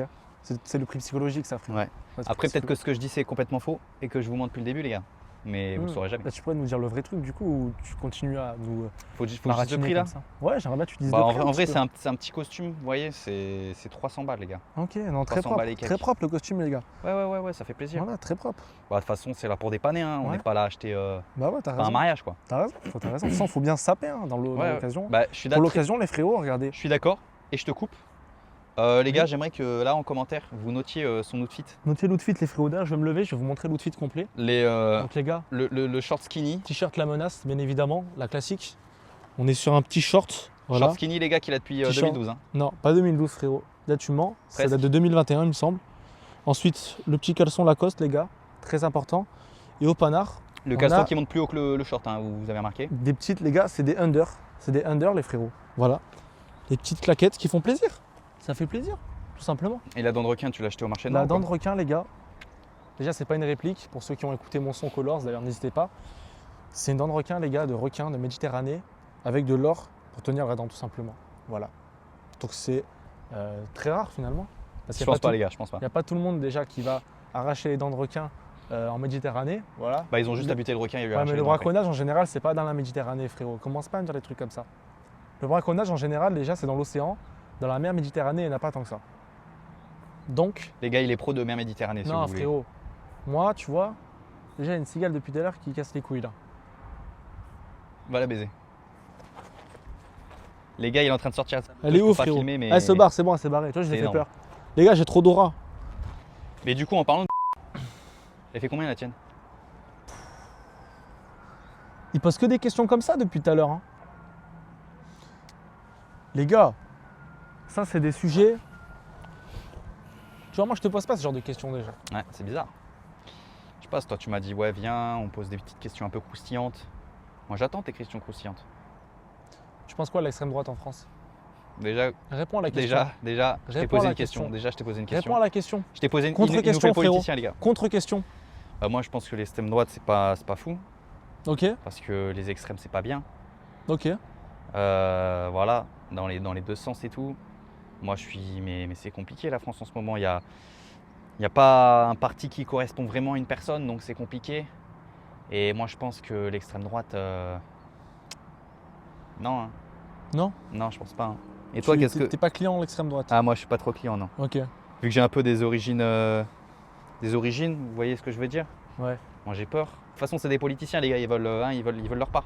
Speaker 2: C'est le prix psychologique, ça, frérot.
Speaker 1: Ouais.
Speaker 2: Ouais, c'est le
Speaker 1: Après,
Speaker 2: prix
Speaker 1: peut-être que ce que je dis, c'est complètement faux et que je vous mens depuis le début, les gars. Mais vous le saurez jamais.
Speaker 2: Bah, tu pourrais nous dire le vrai truc, du coup, ou tu continues à nous
Speaker 1: Faut que je dise le
Speaker 2: maratiner
Speaker 1: prix, là.
Speaker 2: comme ça? Ouais, j'aimerais bien que tu dises
Speaker 1: Bah,
Speaker 2: le
Speaker 1: en
Speaker 2: prix.
Speaker 1: vrai,
Speaker 2: un petit
Speaker 1: c'est un petit costume, vous voyez, c'est 300 balles, les gars.
Speaker 2: peu. Ok, non,
Speaker 1: 300
Speaker 2: très propre.
Speaker 1: balles et
Speaker 2: Très
Speaker 1: quelques.
Speaker 2: propre le costume, les gars.
Speaker 1: Ouais, ça fait plaisir.
Speaker 2: Voilà, très propre.
Speaker 1: Bah, de toute façon, c'est là pour dépanner, hein. On
Speaker 2: Ouais.
Speaker 1: n'est pas là à acheter
Speaker 2: Bah ouais, t'as
Speaker 1: pas un
Speaker 2: raison.
Speaker 1: mariage, quoi.
Speaker 2: T'as raison. T'as raison. Sans, faut bien se saper hein, dans
Speaker 1: Ouais,
Speaker 2: l'occasion.
Speaker 1: Bah, je suis
Speaker 2: Pour
Speaker 1: d'accord.
Speaker 2: l'occasion, les frérots, regardez.
Speaker 1: Je suis d'accord et je te coupe. Les gars, j'aimerais que là, en commentaire, vous notiez son outfit.
Speaker 2: Notez l'outfit, les frérots. D'ailleurs, je vais me lever, je vais vous montrer l'outfit complet. Donc, les gars,
Speaker 1: Le short skinny.
Speaker 2: t-shirt La Menace, bien évidemment, la classique. On est sur un petit short. Voilà.
Speaker 1: Short skinny, les gars, qu'il a depuis
Speaker 2: T-shirt.
Speaker 1: 2012. Hein.
Speaker 2: Non, pas 2012, frérot. Là, tu mens. Ça
Speaker 1: Presque.
Speaker 2: date de 2021, il me semble. Ensuite, le petit caleçon Lacoste, les gars. Très important. Et au panard,
Speaker 1: Le
Speaker 2: On
Speaker 1: caleçon
Speaker 2: a-
Speaker 1: qui monte plus haut que le short, hein, vous avez remarqué.
Speaker 2: des petites, les gars, c'est des under. C'est des under, les frérots. Voilà. Des petites claquettes qui font plaisir. Ça fait plaisir, tout simplement.
Speaker 1: Et la dent de requin, tu l'as acheté au marché
Speaker 2: La
Speaker 1: noir,
Speaker 2: dent de
Speaker 1: quoi.
Speaker 2: requin, les gars. Déjà, c'est pas une réplique. Pour ceux qui ont écouté mon son Colors, d'ailleurs, n'hésitez pas. C'est une dent de requin, les gars, de requin de Méditerranée, avec de l'or pour tenir la dent, tout simplement. Voilà. Donc, c'est très rare, finalement. Parce
Speaker 1: Je
Speaker 2: qu'il y a
Speaker 1: pense
Speaker 2: pas
Speaker 1: pas,
Speaker 2: tout-
Speaker 1: les gars, je pense pas.
Speaker 2: Il n'y a pas tout le monde, déjà, qui va arracher les dents de requin en Méditerranée. Voilà.
Speaker 1: Bah, ils ont juste
Speaker 2: Le-
Speaker 1: à buter le requin et lui
Speaker 2: Ouais,
Speaker 1: arracher
Speaker 2: mais
Speaker 1: les
Speaker 2: le
Speaker 1: dents après.
Speaker 2: braconnage, en général, c'est pas dans la Méditerranée, frérot. Commence pas à me dire des trucs comme ça. Le braconnage, en général, déjà, c'est dans l'océan. Dans la mer Méditerranée, il n'y en a pas tant que ça. Donc,
Speaker 1: Les gars, il est pro de mer Méditerranée, si
Speaker 2: non,
Speaker 1: vous voulez.
Speaker 2: frérot. Moi, tu vois, déjà, il y a une cigale depuis tout à l'heure qui casse les couilles, là.
Speaker 1: Va la baiser. Les gars, il est en train de sortir.
Speaker 2: Elle est
Speaker 1: Je
Speaker 2: où,
Speaker 1: peux pas
Speaker 2: frérot?
Speaker 1: filmer, mais...
Speaker 2: Elle se barre, c'est bon, elle s'est barrée. Tu vois, j'ai
Speaker 1: C'est
Speaker 2: fait
Speaker 1: énorme.
Speaker 2: peur. Les gars, j'ai trop d'aura.
Speaker 1: Mais du coup, en parlant de... Elle fait combien la tienne?
Speaker 2: Il pose que des questions comme ça depuis tout à l'heure. Hein. Les gars, ça, c'est des sujets. Tu vois, moi, je te pose pas ce genre de questions déjà.
Speaker 1: Ouais, c'est bizarre. Je sais pas, toi, tu m'as dit, ouais, viens, on pose des petites questions un peu croustillantes. Moi, j'attends tes questions croustillantes.
Speaker 2: Tu penses quoi de l'extrême droite en France?
Speaker 1: Déjà,
Speaker 2: Réponds à la question.
Speaker 1: déjà, je t'ai
Speaker 2: Réponds à
Speaker 1: posé
Speaker 2: la
Speaker 1: une question.
Speaker 2: question.
Speaker 1: Déjà, je t'ai posé une question.
Speaker 2: Réponds à la question.
Speaker 1: Je t'ai posé une
Speaker 2: Contre-question,
Speaker 1: il nous fait le
Speaker 2: frérot.
Speaker 1: politicien, les gars.
Speaker 2: Contre-question.
Speaker 1: Moi, je pense que l'extrême droite, c'est pas fou.
Speaker 2: Ok,
Speaker 1: Parce que les extrêmes, c'est pas bien.
Speaker 2: ok.
Speaker 1: Voilà, dans les deux sens et tout. Moi, je suis. Mais c'est compliqué, la France, en ce moment. Il y a pas un parti qui correspond vraiment à une personne, donc c'est compliqué. Et moi, je pense que l'extrême droite. Non, hein.
Speaker 2: Non?
Speaker 1: Non, je pense pas. Hein. Et toi, qu'est-ce que.
Speaker 2: T'es pas client de l'extrême droite?
Speaker 1: Ah, moi, je suis pas trop client, non.
Speaker 2: Ok,
Speaker 1: Vu que j'ai un peu des origines. Vous voyez ce que je veux dire?
Speaker 2: ouais.
Speaker 1: Moi, j'ai peur. De toute façon, c'est des politiciens, les gars. Ils veulent leur part.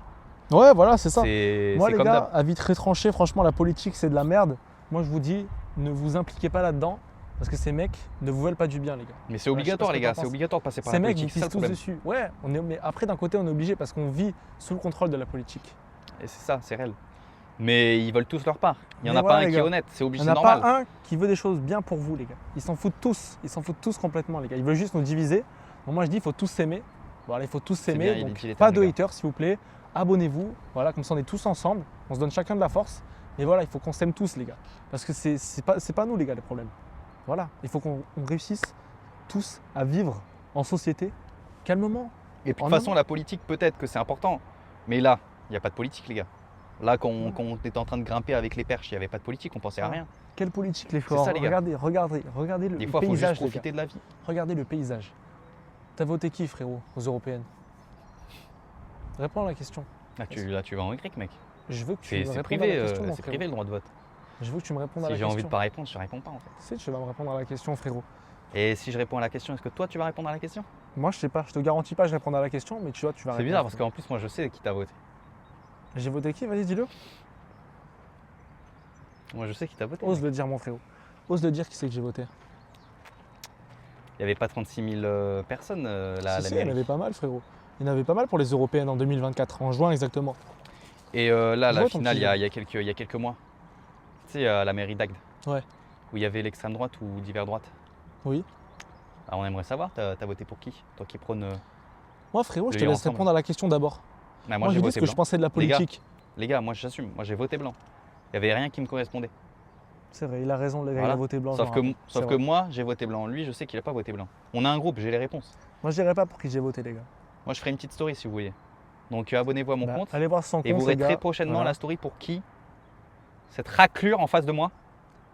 Speaker 2: Ouais, voilà, c'est ça.
Speaker 1: C'est
Speaker 2: Moi,
Speaker 1: c'est
Speaker 2: les
Speaker 1: comme
Speaker 2: gars,
Speaker 1: d'hab.
Speaker 2: à vite retranché, franchement, la politique, c'est de la merde. Moi, je vous dis, ne vous impliquez pas là-dedans. Parce que ces mecs ne vous veulent pas du bien, les gars.
Speaker 1: Mais c'est
Speaker 2: Voilà, je sais pas
Speaker 1: obligatoire,
Speaker 2: ce que
Speaker 1: les gars.
Speaker 2: t'en
Speaker 1: C'est
Speaker 2: penses.
Speaker 1: obligatoire de passer par
Speaker 2: Ces
Speaker 1: la
Speaker 2: mecs, ils
Speaker 1: politique. C'est ça
Speaker 2: pissent
Speaker 1: le
Speaker 2: tous
Speaker 1: problème.
Speaker 2: dessus. Ouais, mais après, d'un côté, on est obligé parce qu'on vit sous le contrôle de la politique.
Speaker 1: Et c'est ça, c'est réel. Mais ils veulent tous leur part. Il n'y en
Speaker 2: Mais
Speaker 1: a
Speaker 2: voilà,
Speaker 1: pas un
Speaker 2: les
Speaker 1: qui est
Speaker 2: gars.
Speaker 1: honnête. C'est
Speaker 2: Il
Speaker 1: obligé,
Speaker 2: n'y
Speaker 1: c'est
Speaker 2: en a
Speaker 1: normal.
Speaker 2: pas un qui veut des choses bien pour vous, les gars. Ils s'en foutent tous. Ils s'en foutent tous complètement, les gars. Ils veulent juste nous diviser. Donc moi, je dis, il faut tous s'aimer. Voilà, il faut tous
Speaker 1: C'est
Speaker 2: s'aimer.
Speaker 1: bien, il est
Speaker 2: Donc,
Speaker 1: utilitaire,
Speaker 2: pas
Speaker 1: les
Speaker 2: de
Speaker 1: gars.
Speaker 2: haters, s'il vous plaît. Abonnez-vous. Voilà, comme ça, on est tous ensemble. On se donne chacun de la force. Et voilà, il faut qu'on s'aime tous, les gars. Parce que c'est pas nous, les gars, les problèmes. Voilà, il faut qu'on réussisse tous à vivre en société calmement.
Speaker 1: Et puis de
Speaker 2: En
Speaker 1: toute façon,
Speaker 2: amont.
Speaker 1: la politique, peut-être que c'est important. Mais là, il n'y a pas de politique, les gars. Là, quand on était en train de grimper avec les perches, il n'y avait pas de politique, on pensait à
Speaker 2: Ouais.
Speaker 1: rien.
Speaker 2: Quelle politique, les
Speaker 1: C'est
Speaker 2: frères.
Speaker 1: ça, les gars.
Speaker 2: Regardez
Speaker 1: Des
Speaker 2: le
Speaker 1: fois, il faut juste
Speaker 2: paysage, les gars.
Speaker 1: profiter de la vie.
Speaker 2: Regardez le paysage. T'as voté qui, frérot, aux européennes? Réponds à la question.
Speaker 1: Là, tu vas en écrire, mec.
Speaker 2: Je veux que tu
Speaker 1: C'est
Speaker 2: me
Speaker 1: c'est
Speaker 2: répondes
Speaker 1: privé,
Speaker 2: à la question, mon
Speaker 1: c'est
Speaker 2: frérot.
Speaker 1: privé le droit de vote.
Speaker 2: Je veux que tu me répondes à
Speaker 1: Si
Speaker 2: la
Speaker 1: j'ai
Speaker 2: question.
Speaker 1: envie de pas répondre, je réponds pas en fait.
Speaker 2: Tu sais, tu vas me répondre à la question, frérot.
Speaker 1: Et si je réponds à la question, est-ce que toi tu vas répondre à la question?
Speaker 2: Moi, je sais pas, je te garantis pas, je répondre à la question, mais tu vois, tu vas
Speaker 1: C'est
Speaker 2: répondre.
Speaker 1: bizarre parce qu'en plus, moi je sais qui t'a voté.
Speaker 2: J'ai voté qui? Vas-y, dis-le.
Speaker 1: Moi je sais qui t'a voté.
Speaker 2: Ose
Speaker 1: mec.
Speaker 2: le dire, mon frérot. Ose le dire qui c'est que j'ai voté.
Speaker 1: Il n'y avait pas 36 000 personnes là à
Speaker 2: Si,
Speaker 1: la
Speaker 2: si, il y en
Speaker 1: mairie.
Speaker 2: avait pas mal, frérot. Il y en avait pas mal pour les européennes en 2024, en juin exactement.
Speaker 1: Et là,
Speaker 2: Je
Speaker 1: la
Speaker 2: vois ton
Speaker 1: finale,
Speaker 2: petit
Speaker 1: il y a quelques mois, tu sais, à la mairie d'Agde,
Speaker 2: Ouais.
Speaker 1: où il y avait l'extrême droite ou divers droite.
Speaker 2: Oui.
Speaker 1: Ah, on aimerait savoir, t'as voté pour qui? Toi qui prônes.
Speaker 2: Moi, frérot, je
Speaker 1: Le
Speaker 2: te
Speaker 1: vivre
Speaker 2: laisse
Speaker 1: ensemble.
Speaker 2: répondre à la question d'abord.
Speaker 1: Ah,
Speaker 2: Moi,
Speaker 1: moi
Speaker 2: je
Speaker 1: j'ai
Speaker 2: dis ce
Speaker 1: voté
Speaker 2: que je
Speaker 1: blanc.
Speaker 2: pensais de la
Speaker 1: Les gars.
Speaker 2: politique.
Speaker 1: Les gars, moi j'assume, moi j'ai voté blanc. Il n'y avait rien qui me correspondait.
Speaker 2: C'est vrai, il a raison, le gars, il
Speaker 1: Voilà.
Speaker 2: a voté blanc.
Speaker 1: Sauf
Speaker 2: je
Speaker 1: que,
Speaker 2: me rappelle.
Speaker 1: sauf
Speaker 2: C'est
Speaker 1: que
Speaker 2: vrai.
Speaker 1: moi j'ai voté blanc. Lui, je sais qu'il n'a pas voté blanc. On a un groupe, j'ai les réponses.
Speaker 2: Moi, je dirais pas pour qui j'ai voté, les gars.
Speaker 1: Moi je ferai une petite story si vous voulez. Donc abonnez-vous à mon
Speaker 2: Bah,
Speaker 1: compte.
Speaker 2: allez voir son compte,
Speaker 1: Et vous verrez
Speaker 2: les gars.
Speaker 1: très prochainement
Speaker 2: Voilà.
Speaker 1: la story pour qui cette raclure en face de moi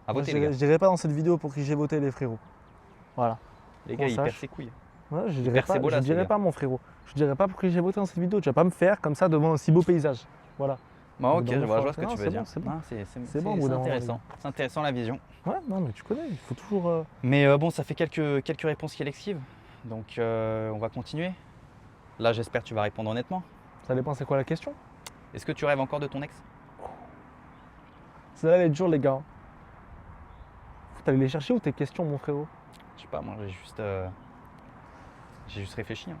Speaker 1: a
Speaker 2: Moi,
Speaker 1: voté,
Speaker 2: je
Speaker 1: les
Speaker 2: dirais,
Speaker 1: gars.
Speaker 2: je dirais pas dans cette vidéo pour qui j'ai voté, les frérots. Voilà.
Speaker 1: Les
Speaker 2: qu'on
Speaker 1: gars, il
Speaker 2: sache.
Speaker 1: perd ses couilles.
Speaker 2: Ouais, je
Speaker 1: Il
Speaker 2: dirais
Speaker 1: perd
Speaker 2: pas,
Speaker 1: ses
Speaker 2: je
Speaker 1: bolasses, les
Speaker 2: dirais
Speaker 1: gars.
Speaker 2: pas, mon frérot. Je dirais pas pour qui j'ai voté dans cette vidéo. Tu vas pas me faire comme ça devant un si beau paysage. Voilà.
Speaker 1: Bah,
Speaker 2: Au
Speaker 1: ok,
Speaker 2: bout
Speaker 1: je
Speaker 2: d'un
Speaker 1: vois
Speaker 2: moment,
Speaker 1: ce que
Speaker 2: non,
Speaker 1: tu
Speaker 2: c'est
Speaker 1: veux
Speaker 2: bon,
Speaker 1: dire.
Speaker 2: c'est bon.
Speaker 1: Ah,
Speaker 2: C'est bon, au bout d'un moment, les
Speaker 1: intéressant. C'est intéressant la vision.
Speaker 2: Ouais, non, mais tu connais, il faut toujours.
Speaker 1: Mais bon, ça fait quelques réponses qui l'exquivent. Donc on va continuer. Là, j'espère que tu vas répondre honnêtement.
Speaker 2: Ça dépend, c'est quoi la question?
Speaker 1: Est-ce que tu rêves encore de ton ex?
Speaker 2: Celle-là, elle est dure, les gars. Faut aller les chercher ou tes questions, mon frérot?
Speaker 1: Je sais pas, moi j'ai juste réfléchi. Hein.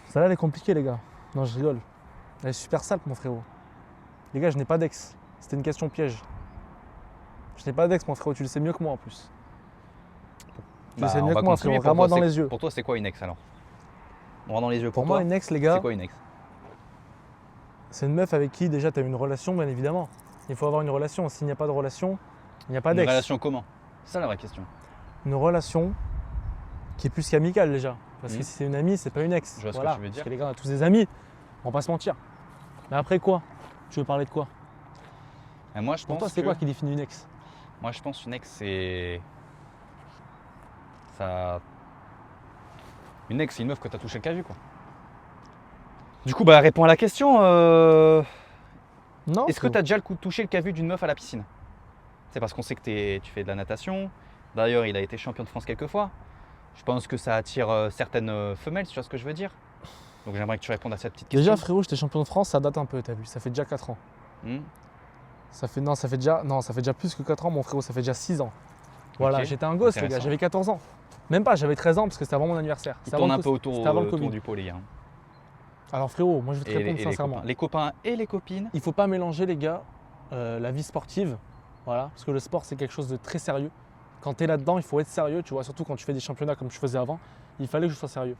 Speaker 2: Celle-là, elle est compliquée, les gars. Non, je rigole. Elle est super simple, mon frérot. Les gars, je n'ai pas d'ex. C'était une question piège. Je n'ai pas d'ex, mon frérot. Tu le sais mieux que moi, en plus. Tu le sais
Speaker 1: on
Speaker 2: mieux
Speaker 1: va
Speaker 2: que moi,
Speaker 1: continuer.
Speaker 2: frérot. Regarde-moi dans les yeux.
Speaker 1: Pour toi, c'est quoi une ex alors? On va dans les yeux.
Speaker 2: Pour
Speaker 1: toi,
Speaker 2: moi, une ex, les gars,
Speaker 1: c'est quoi une ex?
Speaker 2: c'est une meuf avec qui déjà tu as eu une relation, bien évidemment. Il faut avoir une relation. S'il n'y a pas de relation, il n'y a pas
Speaker 1: Une
Speaker 2: d'ex.
Speaker 1: relation comment? C'est ça la vraie question.
Speaker 2: Une relation qui est plus qu'amicale déjà. Parce
Speaker 1: Mhm.
Speaker 2: que si c'est une amie, c'est pas une ex.
Speaker 1: Je vois ce que
Speaker 2: Voilà.
Speaker 1: tu veux dire.
Speaker 2: Parce que les gars, on a tous des amis. On va pas se mentir. Mais après quoi? Tu veux parler de quoi?
Speaker 1: Et moi, je
Speaker 2: Pour
Speaker 1: pense
Speaker 2: toi, c'est
Speaker 1: que-
Speaker 2: quoi qui définit une ex?
Speaker 1: Moi, je pense une ex, c'est. Ça. Une ex, c'est une meuf que t'as touché le caju, quoi. Du coup, bah, réponds à la question.
Speaker 2: Non.
Speaker 1: Est-ce que t'as déjà touché le caju d'une meuf à la piscine? C'est parce qu'on sait que tu fais de la natation. D'ailleurs, il a été champion de France quelques fois. Je pense que ça attire certaines femelles, si tu vois ce que je veux dire. Donc, j'aimerais que tu répondes à cette petite question.
Speaker 2: Déjà, frérot, j'étais champion de France, ça date un peu, t'as vu. Ça fait déjà 4 ans.
Speaker 1: Hmm.
Speaker 2: Ça fait déjà plus que 4 ans, mon frérot. Ça fait déjà 6 ans. Voilà,
Speaker 1: Ok,
Speaker 2: j'étais un gosse, les gars.
Speaker 1: intéressant.
Speaker 2: J'avais 14 ans. Même pas, j'avais 13 ans parce que c'était avant mon anniversaire.
Speaker 1: Il
Speaker 2: C'était
Speaker 1: tourne
Speaker 2: avant
Speaker 1: un
Speaker 2: le
Speaker 1: peu
Speaker 2: co-
Speaker 1: autour,
Speaker 2: c'était avant le
Speaker 1: autour
Speaker 2: Covid.
Speaker 1: du pot, les gars.
Speaker 2: Alors, frérot, moi, je vais te
Speaker 1: Et,
Speaker 2: répondre
Speaker 1: les
Speaker 2: sincèrement.
Speaker 1: copains. Les copains et les copines.
Speaker 2: Il faut pas mélanger, les gars, la vie sportive. Voilà, parce que le sport, c'est quelque chose de très sérieux. Quand tu es là-dedans, il faut être sérieux, tu vois, surtout quand tu fais des championnats comme je faisais avant, il fallait que je sois sérieux.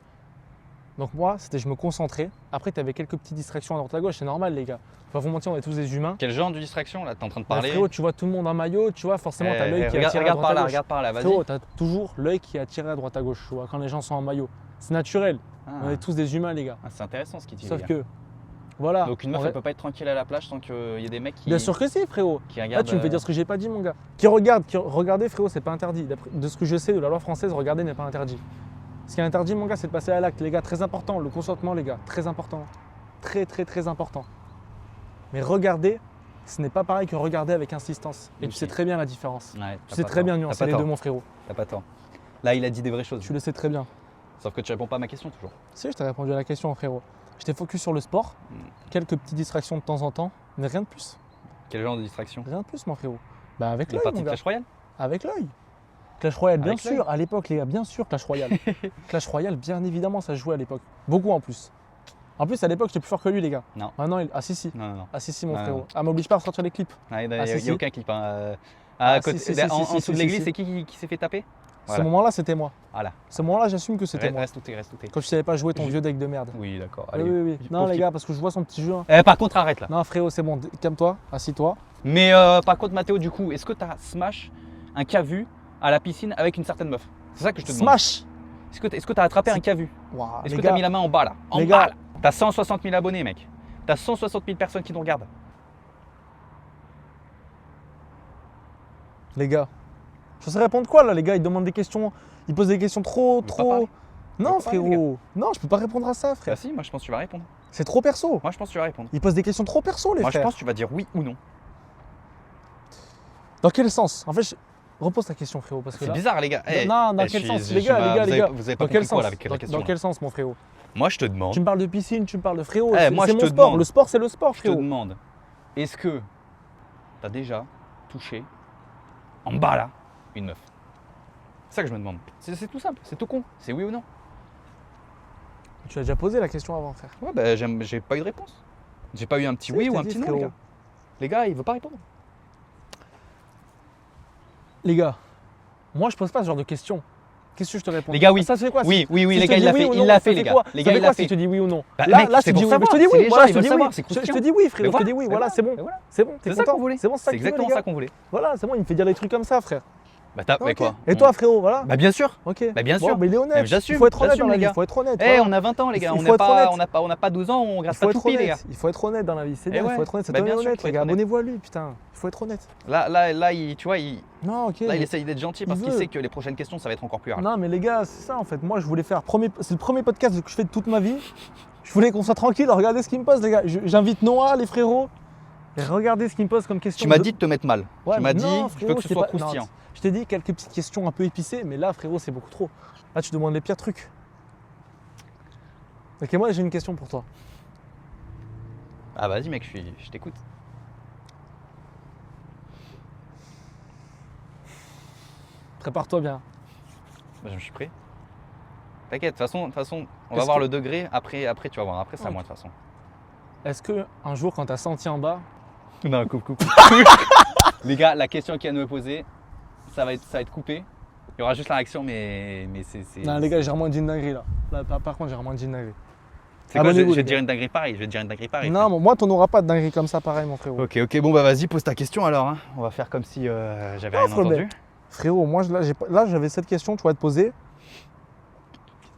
Speaker 2: Donc moi, je me concentrais. Après, tu avais quelques petites distractions à droite à gauche, c'est normal, les gars. Faut pas vous mentir, on est tous des humains.
Speaker 1: Quel genre de distraction, là? T'es en train de
Speaker 2: Bah,
Speaker 1: parler.
Speaker 2: frérot, tu vois tout le monde en maillot, tu vois, forcément, tu as l'œil qui attire à
Speaker 1: regarde
Speaker 2: droite
Speaker 1: par
Speaker 2: à
Speaker 1: là,
Speaker 2: gauche.
Speaker 1: regarde par là, vas-y.
Speaker 2: Frérot, tu as toujours l'œil qui est attiré à droite à gauche, tu vois, quand les gens sont en maillot. C'est naturel, on est tous des humains, les gars.
Speaker 1: Ah, c'est intéressant ce qu'il dit.
Speaker 2: Sauf
Speaker 1: les gars.
Speaker 2: que, voilà.
Speaker 1: Donc une meuf,
Speaker 2: on-
Speaker 1: elle peut pas être tranquille à la plage tant qu'il y a des mecs qui,
Speaker 2: Bien sûr que si, frérot.
Speaker 1: qui
Speaker 2: Là,
Speaker 1: regardent.
Speaker 2: tu me fais dire ce que j'ai pas dit, mon gars. Regardez, frérot, c'est pas interdit. De ce que je sais de la loi française, regarder n'est pas interdit. Ce qui est interdit, mon gars, c'est de passer à l'acte, les gars. Très important, le consentement, les gars. Très important. Très, très, très important. Mais regarder, ce n'est pas pareil que regarder avec insistance. Et
Speaker 1: Ok.
Speaker 2: tu sais très bien la différence.
Speaker 1: Ouais,
Speaker 2: Tu sais très bien nuancer les deux, mon frérot.
Speaker 1: T'as pas tort. Là, il a dit des vraies choses.
Speaker 2: Tu le sais très bien.
Speaker 1: Sauf que tu réponds pas à ma question toujours.
Speaker 2: Si, je t'ai répondu à la question, frérot. J'étais focus sur le sport, quelques petites distractions de temps en temps, mais rien de plus.
Speaker 1: Quel genre de distraction?
Speaker 2: Rien de plus, mon frérot. Bah, avec
Speaker 1: Les
Speaker 2: l'œil,
Speaker 1: parties
Speaker 2: mon
Speaker 1: de
Speaker 2: gars.
Speaker 1: Clash Royale?
Speaker 2: Avec l'œil. Clash Royale, bien
Speaker 1: Avec l'œil.
Speaker 2: sûr, à l'époque, les gars, bien sûr, Clash Royale. Clash Royale, bien évidemment, ça se jouait à l'époque. Beaucoup en plus. En plus, à l'époque, j'étais plus fort que lui, les gars.
Speaker 1: Non.
Speaker 2: Maintenant, ah si, si.
Speaker 1: Non, non, non.
Speaker 2: Ah si, si, mon
Speaker 1: Non,
Speaker 2: frérot.
Speaker 1: non.
Speaker 2: Ah, m'oblige pas à sortir les clips.
Speaker 1: Il n'y
Speaker 2: Ah, si,
Speaker 1: a
Speaker 2: si.
Speaker 1: aucun clip. Hein.
Speaker 2: Ah,
Speaker 1: Côté-
Speaker 2: si, si,
Speaker 1: en
Speaker 2: si,
Speaker 1: en
Speaker 2: si,
Speaker 1: dessous de
Speaker 2: si,
Speaker 1: l'église,
Speaker 2: si.
Speaker 1: c'est qui s'est fait taper?
Speaker 2: Ce
Speaker 1: Voilà.
Speaker 2: moment-là, c'était moi.
Speaker 1: Voilà.
Speaker 2: Ce moment-là, j'assume que c'était moi.
Speaker 1: Reste où t'es, reste où t'es.
Speaker 2: Quand tu savais pas jouer ton
Speaker 1: Je-
Speaker 2: vieux deck de merde.
Speaker 1: Oui, d'accord.
Speaker 2: Oui,
Speaker 1: Allez.
Speaker 2: oui, oui. Non,
Speaker 1: Pauvre
Speaker 2: les
Speaker 1: type.
Speaker 2: gars, parce que je vois son petit jeu. Hein.
Speaker 1: Par contre, arrête là.
Speaker 2: Non, frérot, c'est bon. Calme-toi, assis-toi.
Speaker 1: Mais par contre, Mathéo, du coup, est-ce que t'as smash un K-vu à la piscine avec une certaine meuf? C'est ça que je te demande.
Speaker 2: Smash.
Speaker 1: Est-ce que t'as attrapé un K-vu?
Speaker 2: Waouh,
Speaker 1: Est-ce
Speaker 2: les
Speaker 1: que t'as
Speaker 2: gars,
Speaker 1: mis la main en bas là? En
Speaker 2: les
Speaker 1: bas
Speaker 2: gars.
Speaker 1: là. T'as 160 000 abonnés, mec. T'as 160 000 personnes qui nous regardent.
Speaker 2: les gars. Je sais répondre quoi là, les gars? Ils demandent des questions. Ils posent des questions trop,
Speaker 1: veut pas
Speaker 2: trop.
Speaker 1: parler.
Speaker 2: Non,
Speaker 1: veut pas parler, les
Speaker 2: frérot. Non, je peux pas répondre à ça,
Speaker 1: Bah
Speaker 2: frère.
Speaker 1: si, moi je pense que tu vas répondre.
Speaker 2: C'est trop perso.
Speaker 1: Moi je pense que tu vas répondre.
Speaker 2: Ils posent des questions trop perso, les
Speaker 1: Moi je
Speaker 2: frères.
Speaker 1: pense que tu vas dire oui ou non.
Speaker 2: Dans quel sens? En fait, repose ta question, frérot, parce que
Speaker 1: C'est
Speaker 2: là.
Speaker 1: bizarre, les gars. Eh,
Speaker 2: Non, dans
Speaker 1: eh,
Speaker 2: quel
Speaker 1: je
Speaker 2: sens?
Speaker 1: suis-
Speaker 2: Les gars,
Speaker 1: je-
Speaker 2: les gars,
Speaker 1: vous
Speaker 2: les
Speaker 1: avez-
Speaker 2: gars.
Speaker 1: Vous avez pas
Speaker 2: Dans quel
Speaker 1: compris quoi
Speaker 2: sens?
Speaker 1: là avec la question?
Speaker 2: Dans quel sens, mon frérot?
Speaker 1: Moi je te demande.
Speaker 2: Tu me parles de piscine, tu me parles de frérot.
Speaker 1: Eh,
Speaker 2: C'est
Speaker 1: moi,
Speaker 2: c'est
Speaker 1: je
Speaker 2: mon
Speaker 1: te
Speaker 2: sport.
Speaker 1: demande.
Speaker 2: Le sport, c'est le sport,
Speaker 1: Je te
Speaker 2: frérot.
Speaker 1: demande. Est-ce que t'as déjà touché en bas là une meuf? C'est ça que je me demande. C'est tout simple, c'est tout con. C'est oui ou non?
Speaker 2: Tu as déjà posé la question avant, frère.
Speaker 1: Ouais, bah j'ai pas eu de réponse. J'ai pas eu un petit
Speaker 2: Si,
Speaker 1: oui
Speaker 2: je
Speaker 1: ou
Speaker 2: t'ai
Speaker 1: un
Speaker 2: dit,
Speaker 1: petit non, les
Speaker 2: frérot.
Speaker 1: gars. Les gars, il veut pas répondre.
Speaker 2: Les gars, moi, je pose pas ce genre de questions. Qu'est-ce que je te réponds?
Speaker 1: Les gars, oui.
Speaker 2: Ça se fait quoi?
Speaker 1: Oui, oui, oui,
Speaker 2: Si
Speaker 1: les
Speaker 2: je te
Speaker 1: gars, il
Speaker 2: dis
Speaker 1: l'a
Speaker 2: oui
Speaker 1: fait,
Speaker 2: ou
Speaker 1: il
Speaker 2: non,
Speaker 1: l'a
Speaker 2: ça
Speaker 1: fait, les
Speaker 2: fait
Speaker 1: gars.
Speaker 2: quoi?
Speaker 1: Les
Speaker 2: Ça
Speaker 1: gars,
Speaker 2: fait
Speaker 1: il
Speaker 2: quoi
Speaker 1: l'a
Speaker 2: si
Speaker 1: fait.
Speaker 2: je te dis oui ou non?
Speaker 1: Bah,
Speaker 2: Là,
Speaker 1: mec,
Speaker 2: là,
Speaker 1: c'est
Speaker 2: tu dis
Speaker 1: pour
Speaker 2: oui. Mais je te
Speaker 1: savoir,
Speaker 2: dis
Speaker 1: c'est
Speaker 2: oui.
Speaker 1: les
Speaker 2: Voilà,
Speaker 1: gens,
Speaker 2: je
Speaker 1: ils
Speaker 2: te
Speaker 1: veulent
Speaker 2: dis
Speaker 1: savoir,
Speaker 2: oui.
Speaker 1: c'est
Speaker 2: Je te
Speaker 1: croustillant.
Speaker 2: dis oui,
Speaker 1: Mais
Speaker 2: frérot. Je te
Speaker 1: voilà,
Speaker 2: dis oui.
Speaker 1: mais
Speaker 2: Voilà,
Speaker 1: voilà,
Speaker 2: c'est bon.
Speaker 1: mais voilà.
Speaker 2: C'est bon, t'es
Speaker 1: C'est ça
Speaker 2: content?
Speaker 1: qu'on voulait.
Speaker 2: C'est bon, c'est ça
Speaker 1: C'est
Speaker 2: que tu veux,
Speaker 1: exactement
Speaker 2: les
Speaker 1: ça
Speaker 2: gars?
Speaker 1: qu'on voulait.
Speaker 2: Voilà, c'est bon, il me fait dire des trucs comme ça, frère.
Speaker 1: Bah, t'as. Mais
Speaker 2: Ok.
Speaker 1: quoi?
Speaker 2: Et toi, frérot, voilà.
Speaker 1: Bah, bien sûr.
Speaker 2: Ok.
Speaker 1: Bah, bien
Speaker 2: Bon,
Speaker 1: sûr.
Speaker 2: mais il est honnête.
Speaker 1: Mais j'assume,
Speaker 2: Il faut être honnête
Speaker 1: j'assume,
Speaker 2: dans la
Speaker 1: les
Speaker 2: vie.
Speaker 1: gars.
Speaker 2: Il faut être honnête.
Speaker 1: Eh,
Speaker 2: voilà.
Speaker 1: on a 20 ans, les gars.
Speaker 2: Il
Speaker 1: On
Speaker 2: faut
Speaker 1: n'a
Speaker 2: être
Speaker 1: pas,
Speaker 2: honnête.
Speaker 1: on n'a pas 12 ans, on
Speaker 2: Il
Speaker 1: gratte
Speaker 2: faut
Speaker 1: pas
Speaker 2: être
Speaker 1: tout pile, les gars.
Speaker 2: honnête. Il faut être honnête dans la vie. C'est
Speaker 1: Eh
Speaker 2: bien, il
Speaker 1: ouais.
Speaker 2: faut être honnête. C'est
Speaker 1: Bah,
Speaker 2: toi
Speaker 1: bien sûr
Speaker 2: honnête,
Speaker 1: qu'il faut
Speaker 2: les
Speaker 1: être
Speaker 2: gars.
Speaker 1: honnête.
Speaker 2: Abonnez-vous à lui, putain. Il faut être honnête.
Speaker 1: Là, tu vois,
Speaker 2: Non, ok.
Speaker 1: là, il essaye d'être gentil parce
Speaker 2: Il
Speaker 1: qu'il
Speaker 2: veut.
Speaker 1: sait que les prochaines questions, ça va être encore plus hard.
Speaker 2: Non, mais les gars, c'est ça en fait. Moi, je voulais faire. C'est le premier podcast que je fais de toute ma vie. Je voulais qu'on soit tranquille. Regardez ce qu'il me pose, les gars. J'invite Noah, les frérots. Et regardez ce qu'il me pose comme question.
Speaker 1: Tu m'as dit de te mettre mal.
Speaker 2: Ouais,
Speaker 1: Tu m'as
Speaker 2: mais
Speaker 1: dit,
Speaker 2: non,
Speaker 1: je veux
Speaker 2: frérot,
Speaker 1: que ce
Speaker 2: c'est
Speaker 1: soit
Speaker 2: pas- non,
Speaker 1: croustillant.
Speaker 2: Je t'ai dit quelques petites questions un peu épicées, mais là, frérot, c'est beaucoup trop. Là, tu demandes les pires trucs. Ok, moi, j'ai une question pour toi.
Speaker 1: Ah, vas-y, mec, je t'écoute.
Speaker 2: Prépare-toi bien.
Speaker 1: Bah, je suis prêt. T'inquiète, de toute façon, on va
Speaker 2: Est-ce
Speaker 1: voir
Speaker 2: que-
Speaker 1: le degré. Après, tu vas voir. Après, c'est à
Speaker 2: Ok.
Speaker 1: moi, de toute façon.
Speaker 2: Est-ce que un jour, quand t'as senti en bas,
Speaker 1: Non, coupe. Les gars, la question qu'il vient de me poser, ça va être coupé. Il y aura juste la réaction, mais c'est.
Speaker 2: non, les gars, j'ai vraiment dit une dinguerie là. Là, par contre, j'ai vraiment dit une dinguerie.
Speaker 1: C'est quoi, je
Speaker 2: abonnez-vous,
Speaker 1: vais
Speaker 2: les
Speaker 1: te dire une dinguerie pareille.
Speaker 2: Non, mais moi, t'en auras pas de dinguerie comme ça, pareil, mon frérot.
Speaker 1: Ok, bon, bah vas-y, pose ta question alors. Hein. On va faire comme si j'avais
Speaker 2: Ah,
Speaker 1: rien entendu.
Speaker 2: Frérot, moi, là, j'avais cette question, tu vas te poser.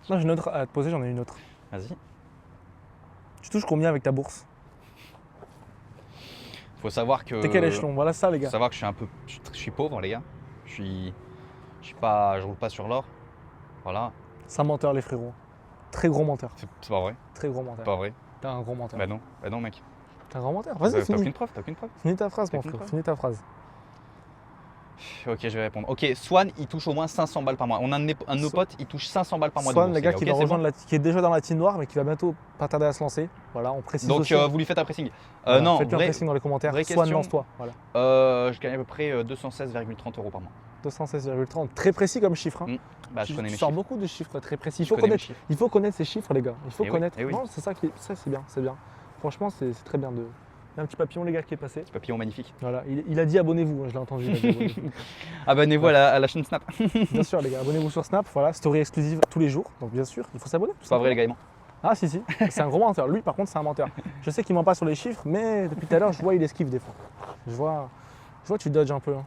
Speaker 2: Là, j'ai une autre à te poser, j'en ai une autre.
Speaker 1: Vas-y.
Speaker 2: Tu touches combien avec ta bourse?
Speaker 1: Faut savoir que.
Speaker 2: T'es quel échelon? Voilà ça, les
Speaker 1: Faut
Speaker 2: gars.
Speaker 1: savoir que je suis pauvre, les gars. Je roule pas sur l'or. Voilà.
Speaker 2: C'est un menteur, les frérots. Très gros menteur.
Speaker 1: C'est pas vrai.
Speaker 2: Très gros
Speaker 1: C'est
Speaker 2: menteur.
Speaker 1: pas vrai.
Speaker 2: T'es un gros menteur.
Speaker 1: Bah non, mec.
Speaker 2: T'es un grand menteur.
Speaker 1: T'as
Speaker 2: Vas-y,
Speaker 1: aucune
Speaker 2: finis.
Speaker 1: preuve, t'as aucune preuve.
Speaker 2: Finis ta phrase,
Speaker 1: T'as
Speaker 2: mon
Speaker 1: aucune
Speaker 2: frère.
Speaker 1: preuve
Speaker 2: Finis ta phrase.
Speaker 1: Ok, je vais répondre. Ok, Swan, il touche au moins 500 balles par mois. On a un de nos potes, il touche 500 balles par mois.
Speaker 2: Swan,
Speaker 1: de
Speaker 2: le
Speaker 1: bourse,
Speaker 2: gars
Speaker 1: les
Speaker 2: qui
Speaker 1: gars.
Speaker 2: va
Speaker 1: Ok, c'est
Speaker 2: rejoindre qui est déjà dans la team noire, mais qui va bientôt pas tarder à se lancer. Voilà, on précise
Speaker 1: bon. Donc,
Speaker 2: aussi.
Speaker 1: vous lui faites un pressing.
Speaker 2: Voilà,
Speaker 1: Non,
Speaker 2: faites-lui un
Speaker 1: vrai,
Speaker 2: pressing dans les commentaires.
Speaker 1: vraie
Speaker 2: Swan,
Speaker 1: question.
Speaker 2: lance-toi. Voilà.
Speaker 1: je gagne à peu près 216,30 € par mois.
Speaker 2: 216,30. Très précis comme chiffre. Hein.
Speaker 1: Bah, je
Speaker 2: Tu
Speaker 1: connais mes
Speaker 2: sors
Speaker 1: chiffres.
Speaker 2: beaucoup de chiffres très précis.
Speaker 1: Je connais mes chiffres.
Speaker 2: Il faut connaître ces chiffres, les gars. Il faut
Speaker 1: Eh oui,
Speaker 2: connaître.
Speaker 1: eh oui.
Speaker 2: Non, c'est ça c'est bien, c'est bien. Franchement, c'est très bien de. Il y a un petit papillon, les gars, qui est passé.
Speaker 1: Petit papillon magnifique.
Speaker 2: Voilà, il a dit abonnez-vous, hein, je l'ai entendu. il a dit abonnez-vous.
Speaker 1: Abonnez-vous à la chaîne Snap.
Speaker 2: Bien sûr, les gars, abonnez-vous sur Snap. Voilà, story exclusive tous les jours. Donc, bien sûr, il faut s'abonner. tout
Speaker 1: C'est pas vrai, les
Speaker 2: simplement.
Speaker 1: gars, il ment.
Speaker 2: Ah, si, si. C'est un gros menteur. Lui, par contre, c'est un menteur. Je sais qu'il ment pas sur les chiffres, mais depuis tout à l'heure, je vois il esquive des fois. Je vois tu dodges un peu. Hein.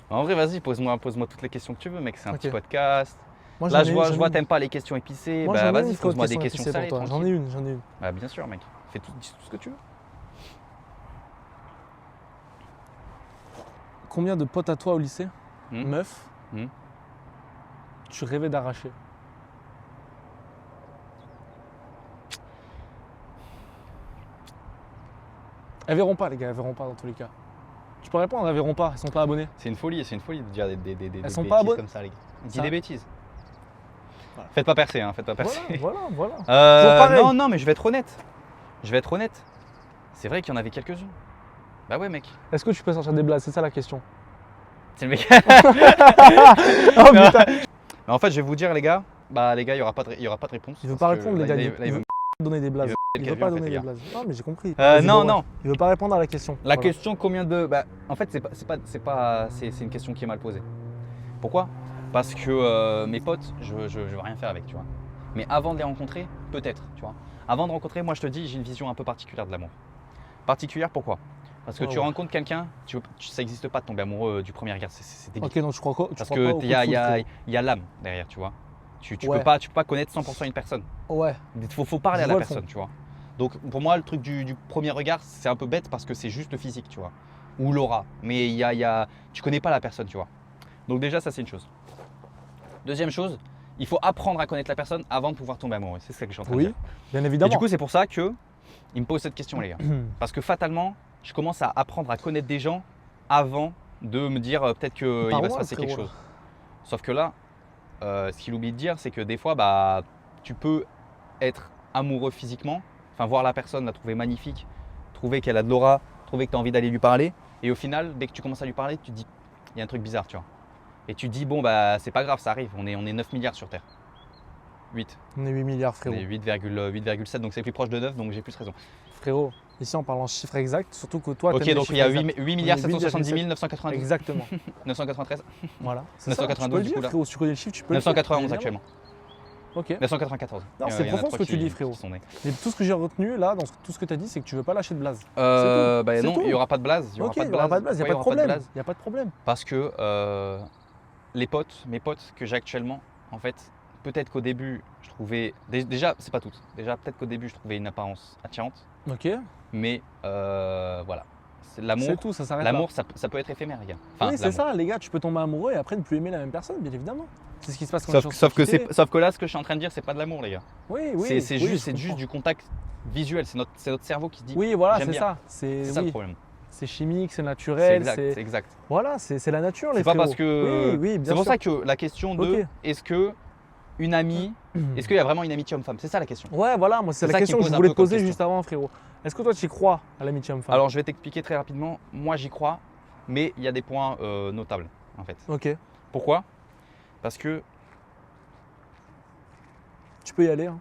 Speaker 1: En vrai, vas-y, pose-moi toutes les questions que tu veux, mec. C'est un
Speaker 2: Ok.
Speaker 1: petit podcast.
Speaker 2: Moi,
Speaker 1: Là,
Speaker 2: j'en ai
Speaker 1: je
Speaker 2: une,
Speaker 1: vois,
Speaker 2: j'en ai une.
Speaker 1: t'aimes pas les questions épicées.
Speaker 2: Moi,
Speaker 1: Bah,
Speaker 2: j'en ai une,
Speaker 1: vas-y,
Speaker 2: frérot,
Speaker 1: pose-moi des questions
Speaker 2: épicées
Speaker 1: salées.
Speaker 2: pour toi. J'en ai
Speaker 1: tranquille.
Speaker 2: une, j'en ai une.
Speaker 1: Bah, bien sûr, mec. Dis tout ce que tu veux.
Speaker 2: Combien de potes à toi au lycée,
Speaker 1: Hmm.
Speaker 2: meuf,
Speaker 1: Hmm.
Speaker 2: tu rêvais d'arracher? Elles verront pas, les gars, elles verront pas dans tous les cas. Tu peux répondre, elles verront pas, elles sont pas abonnées.
Speaker 1: C'est une folie de dire des
Speaker 2: sont
Speaker 1: bêtises
Speaker 2: pas abonnées.
Speaker 1: comme ça, les gars. Dis
Speaker 2: Ça-
Speaker 1: des bêtises.
Speaker 2: Voilà.
Speaker 1: Faites pas percer, hein, faites pas percer.
Speaker 2: Voilà. Toujours pareil.
Speaker 1: Non, mais je vais être honnête. C'est vrai qu'il y en avait quelques-unes. Bah ouais, mec.
Speaker 2: Est-ce que tu peux sortir des blagues? C'est ça la question.
Speaker 1: C'est le mec.
Speaker 2: Oh putain.
Speaker 1: Mais en fait, je vais vous dire, les gars, il y aura pas de réponse.
Speaker 2: Il veut
Speaker 1: parce
Speaker 2: pas
Speaker 1: que
Speaker 2: répondre, les
Speaker 1: là,
Speaker 2: gars.
Speaker 1: là,
Speaker 2: Il veut donner des blazes.
Speaker 1: Il
Speaker 2: Il
Speaker 1: veut
Speaker 2: veut pas
Speaker 1: quelqu'un,
Speaker 2: donner des
Speaker 1: les gars.
Speaker 2: blazes. Non, mais j'ai compris. Vas-y,
Speaker 1: Non,
Speaker 2: bon,
Speaker 1: non.
Speaker 2: Il veut pas répondre à la question.
Speaker 1: La
Speaker 2: Voilà.
Speaker 1: question, combien de. En fait, c'est une question qui est mal posée. Pourquoi? Parce que mes potes, je veux rien faire avec, tu vois. Mais avant de les rencontrer, peut-être, tu vois. Avant de rencontrer, moi, je te dis, j'ai une vision un peu particulière de l'amour. Particulière, pourquoi? Parce que
Speaker 2: Ah
Speaker 1: tu
Speaker 2: ouais.
Speaker 1: rencontres quelqu'un, ça n'existe pas de tomber amoureux du premier regard, c'est débile.
Speaker 2: Ok, donc tu crois quoi?
Speaker 1: Parce
Speaker 2: Pas au coup
Speaker 1: qu'il
Speaker 2: de foudre, frérot.
Speaker 1: y a l'âme derrière, tu vois. Tu
Speaker 2: Ouais.
Speaker 1: peux pas connaître 100% une personne.
Speaker 2: Ouais.
Speaker 1: Il faut parler
Speaker 2: Je
Speaker 1: à la
Speaker 2: vois le fond.
Speaker 1: personne, tu vois. Donc pour moi, le truc du premier regard, c'est un peu bête parce que c'est juste le physique, tu vois. Ou l'aura. Mais tu connais pas la personne, tu vois. Donc déjà, ça c'est une chose. Deuxième chose, il faut apprendre à connaître la personne avant de pouvoir tomber amoureux. C'est ce que je suis en train de
Speaker 2: Oui,
Speaker 1: dire.
Speaker 2: bien
Speaker 1: Et
Speaker 2: évidemment.
Speaker 1: du coup, c'est pour ça que il me pose cette question, les gars. Parce que fatalement, je commence à apprendre à connaître des gens avant de me dire peut-être qu'il va se
Speaker 2: Parle-moi,
Speaker 1: passer quelque
Speaker 2: frérot.
Speaker 1: chose. Sauf que là, ce qu'il oublie de dire, c'est que des fois, tu peux être amoureux physiquement, enfin voir la personne, la trouver magnifique, trouver qu'elle a de l'aura, trouver que tu as envie d'aller lui parler. Et au final, dès que tu commences à lui parler, tu te dis, il y a un truc bizarre, tu vois. Et tu te dis, bon, c'est pas grave, ça arrive, on est 9 milliards sur Terre. 8.
Speaker 2: On est 8 milliards,
Speaker 1: On
Speaker 2: frérot.
Speaker 1: est 8,7, donc c'est plus proche de 9, donc j'ai plus raison.
Speaker 2: Frérot, ici on parle en chiffres exacts, surtout que toi,
Speaker 1: Ok,
Speaker 2: t'aimes les
Speaker 1: donc il y
Speaker 2: chiffres
Speaker 1: a 8,
Speaker 2: exacts.
Speaker 1: 8 milliards
Speaker 2: On est
Speaker 1: 770 990.
Speaker 2: Exactement.
Speaker 1: 993.
Speaker 2: Voilà. C'est ça, tu
Speaker 1: 992
Speaker 2: peux le
Speaker 1: du coup,
Speaker 2: dire,
Speaker 1: là.
Speaker 2: frérot. Si tu connais le chiffre, tu peux le dire.
Speaker 1: 991
Speaker 2: évidemment.
Speaker 1: actuellement.
Speaker 2: Ok.
Speaker 1: 994.
Speaker 2: Non,
Speaker 1: Il y
Speaker 2: c'est
Speaker 1: en a
Speaker 2: profond ce
Speaker 1: trois
Speaker 2: que tu
Speaker 1: qui-
Speaker 2: dis, frérot.
Speaker 1: qui sont nés.
Speaker 2: Mais tout ce que j'ai retenu là, dans tout ce que tu as dit, c'est que tu veux pas lâcher de blase.
Speaker 1: Non,
Speaker 2: C'est tout.
Speaker 1: il n'y aura pas de blaze. Il y aura
Speaker 2: Ok,
Speaker 1: pas
Speaker 2: il
Speaker 1: de
Speaker 2: n'y aura
Speaker 1: blaze.
Speaker 2: pas de blase, il n'y a
Speaker 1: Pourquoi
Speaker 2: pas de
Speaker 1: il y aura
Speaker 2: problème. Il n'y a pas de problème.
Speaker 1: Parce que mes potes que j'ai actuellement, en fait, peut-être qu'au début, je trouvais. Déjà, c'est pas toutes. Déjà, peut-être qu'au début, je trouvais une apparence attirante.
Speaker 2: Ok.
Speaker 1: Mais voilà. L'amour,
Speaker 2: C'est tout, ça s'arrête là.
Speaker 1: l'amour, ça peut être éphémère, les gars. Enfin,
Speaker 2: Oui, c'est
Speaker 1: l'amour.
Speaker 2: ça, les gars, tu peux tomber amoureux et après ne plus aimer la même personne, bien évidemment. C'est ce qui se passe quand les gens
Speaker 1: Sauf
Speaker 2: sont quittés.
Speaker 1: que là, ce que je suis en train de dire, c'est pas de l'amour, les gars.
Speaker 2: Oui,
Speaker 1: c'est
Speaker 2: oui.
Speaker 1: c'est
Speaker 2: oui,
Speaker 1: juste,
Speaker 2: je comprends.
Speaker 1: du contact visuel. C'est notre cerveau qui se dit.
Speaker 2: Oui, voilà,
Speaker 1: j'aime
Speaker 2: c'est
Speaker 1: bien.
Speaker 2: ça.
Speaker 1: C'est ça le
Speaker 2: oui.
Speaker 1: problème.
Speaker 2: C'est chimique, c'est
Speaker 1: C'est
Speaker 2: naturel.
Speaker 1: exact. C'est exact.
Speaker 2: Voilà, c'est la nature, les
Speaker 1: C'est pas
Speaker 2: frérots.
Speaker 1: parce que.
Speaker 2: Oui, oui, bien
Speaker 1: c'est pour
Speaker 2: sûr.
Speaker 1: ça que la question de
Speaker 2: Ok.
Speaker 1: est-ce que une amie, est-ce qu'il y a vraiment une amitié homme-femme? C'est ça la question.
Speaker 2: Ouais, voilà, moi c'est
Speaker 1: C'est
Speaker 2: la
Speaker 1: ça qui
Speaker 2: question
Speaker 1: me
Speaker 2: que je
Speaker 1: pose un
Speaker 2: voulais
Speaker 1: peu
Speaker 2: te
Speaker 1: comme
Speaker 2: poser
Speaker 1: question.
Speaker 2: juste avant, frérot. Est-ce que toi tu y crois à l'amitié homme-femme?
Speaker 1: Alors je vais t'expliquer très rapidement. Moi j'y crois, mais il y a des points notables en fait.
Speaker 2: Ok,
Speaker 1: Pourquoi? Parce que
Speaker 2: tu peux y aller. Hein.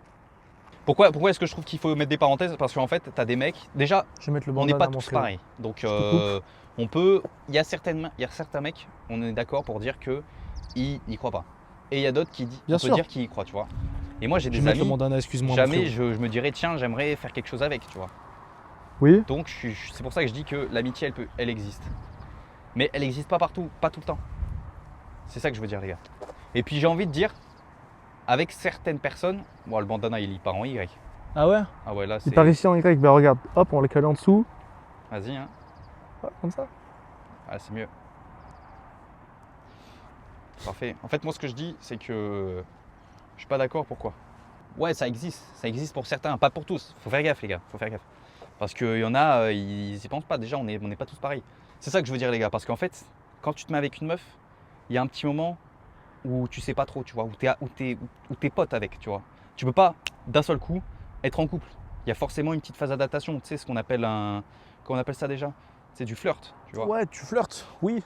Speaker 1: pourquoi est-ce que je trouve qu'il faut mettre des parenthèses? Parce qu'en fait, tu as des mecs. Déjà,
Speaker 2: Je vais mettre le
Speaker 1: on n'est
Speaker 2: bandana
Speaker 1: pas
Speaker 2: à mon
Speaker 1: tous
Speaker 2: frérot.
Speaker 1: pareils. Donc
Speaker 2: te
Speaker 1: on peut. Il y a certains mecs, on est d'accord pour dire que ils n'y croient pas. Et il y a d'autres qui
Speaker 2: Bien
Speaker 1: on peut
Speaker 2: sûr.
Speaker 1: dire qu'ils y croient, tu vois. Et moi j'ai
Speaker 2: Je vais
Speaker 1: des
Speaker 2: mettre le
Speaker 1: amis.
Speaker 2: bandana, excuse-moi. mon
Speaker 1: Jamais
Speaker 2: frérot.
Speaker 1: je me dirais tiens j'aimerais faire quelque chose avec, tu vois.
Speaker 2: Oui.
Speaker 1: Donc c'est pour ça que je dis que l'amitié elle existe. Mais elle n'existe pas partout, pas tout le temps. C'est ça que je veux dire les gars. Et puis j'ai envie de dire, avec certaines personnes, bon le bandana il part en Y.
Speaker 2: Ah ouais.
Speaker 1: Ah ouais là
Speaker 2: Il
Speaker 1: c'est.
Speaker 2: part ici en Y, ben regarde, hop, on le cale en dessous.
Speaker 1: Vas-y hein.
Speaker 2: Ouais, comme ça.
Speaker 1: Ah c'est mieux. Parfait. En fait moi ce que je dis c'est que je suis pas d'accord, pourquoi? Ouais ça existe pour certains, pas pour tous. Faut faire gaffe les gars, faut faire gaffe. Parce qu'il y en a, ils y pensent pas, déjà on n'est pas tous pareils. C'est ça que je veux dire les gars, parce qu'en fait, quand tu te mets avec une meuf, il y a un petit moment où tu sais pas trop, tu vois, où t'es pote avec, tu vois. Tu peux pas d'un seul coup être en couple. Il y a forcément une petite phase d'adaptation, tu sais ce qu'on appelle comment on appelle ça déjà? C'est du flirt, tu vois.
Speaker 2: Ouais, tu flirtes, oui.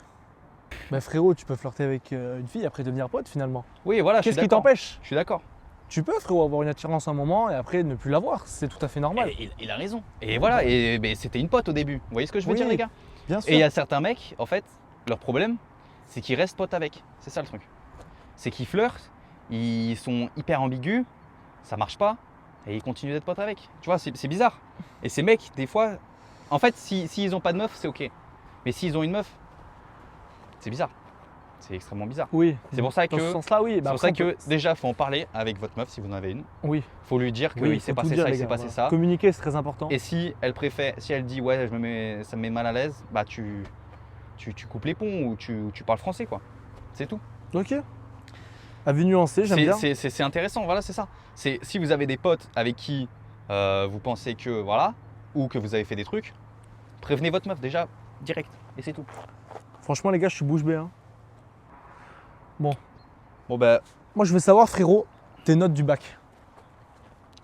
Speaker 2: Mais frérot, tu peux flirter avec une fille après devenir pote finalement.
Speaker 1: Oui voilà, je suis
Speaker 2: Qu'est-ce qui
Speaker 1: d'accord.
Speaker 2: t'empêche?
Speaker 1: Je suis d'accord.
Speaker 2: Tu peux, frérot, avoir une attirance un moment et après ne plus l'avoir. C'est tout à fait normal.
Speaker 1: Et il a raison. Et voilà, et mais c'était une pote au début. Vous voyez ce que je veux
Speaker 2: Oui,
Speaker 1: dire les gars?
Speaker 2: Bien sûr.
Speaker 1: Et il y a certains mecs, en fait, leur problème, c'est qu'ils restent potes avec. C'est ça le truc. C'est qu'ils flirtent, ils sont hyper ambigus, ça marche pas, et ils continuent d'être potes avec. Tu vois, c'est bizarre. Et ces mecs, des fois, en fait, s'ils ont pas de meuf, c'est ok. Mais s'ils ont une meuf, c'est bizarre. C'est extrêmement bizarre.
Speaker 2: Oui.
Speaker 1: C'est pour ça
Speaker 2: Dans ce
Speaker 1: que,
Speaker 2: sens-là, oui.
Speaker 1: c'est
Speaker 2: Bah,
Speaker 1: pour ça
Speaker 2: après, on
Speaker 1: que déjà, faut en parler avec votre meuf si vous en avez une.
Speaker 2: Oui.
Speaker 1: Faut lui dire
Speaker 2: Oui,
Speaker 1: qu'il s'est
Speaker 2: faut tout
Speaker 1: passé
Speaker 2: dire,
Speaker 1: ça,
Speaker 2: les
Speaker 1: il s'est
Speaker 2: gars,
Speaker 1: passé
Speaker 2: voilà.
Speaker 1: ça.
Speaker 2: Communiquer, c'est très important.
Speaker 1: Et si elle dit ouais, ça me met mal à l'aise, bah tu coupes les ponts ou tu parles français quoi. C'est tout.
Speaker 2: Ok. Avis nuancé, j'aime bien.
Speaker 1: C'est intéressant, voilà, c'est ça. Si vous avez des potes avec qui vous pensez que voilà, ou que vous avez fait des trucs, prévenez votre meuf déjà direct et c'est tout.
Speaker 2: Franchement, les gars, je suis bouche bée. Hein.
Speaker 1: Bon bah
Speaker 2: Moi, je veux savoir, frérot, tes notes du bac.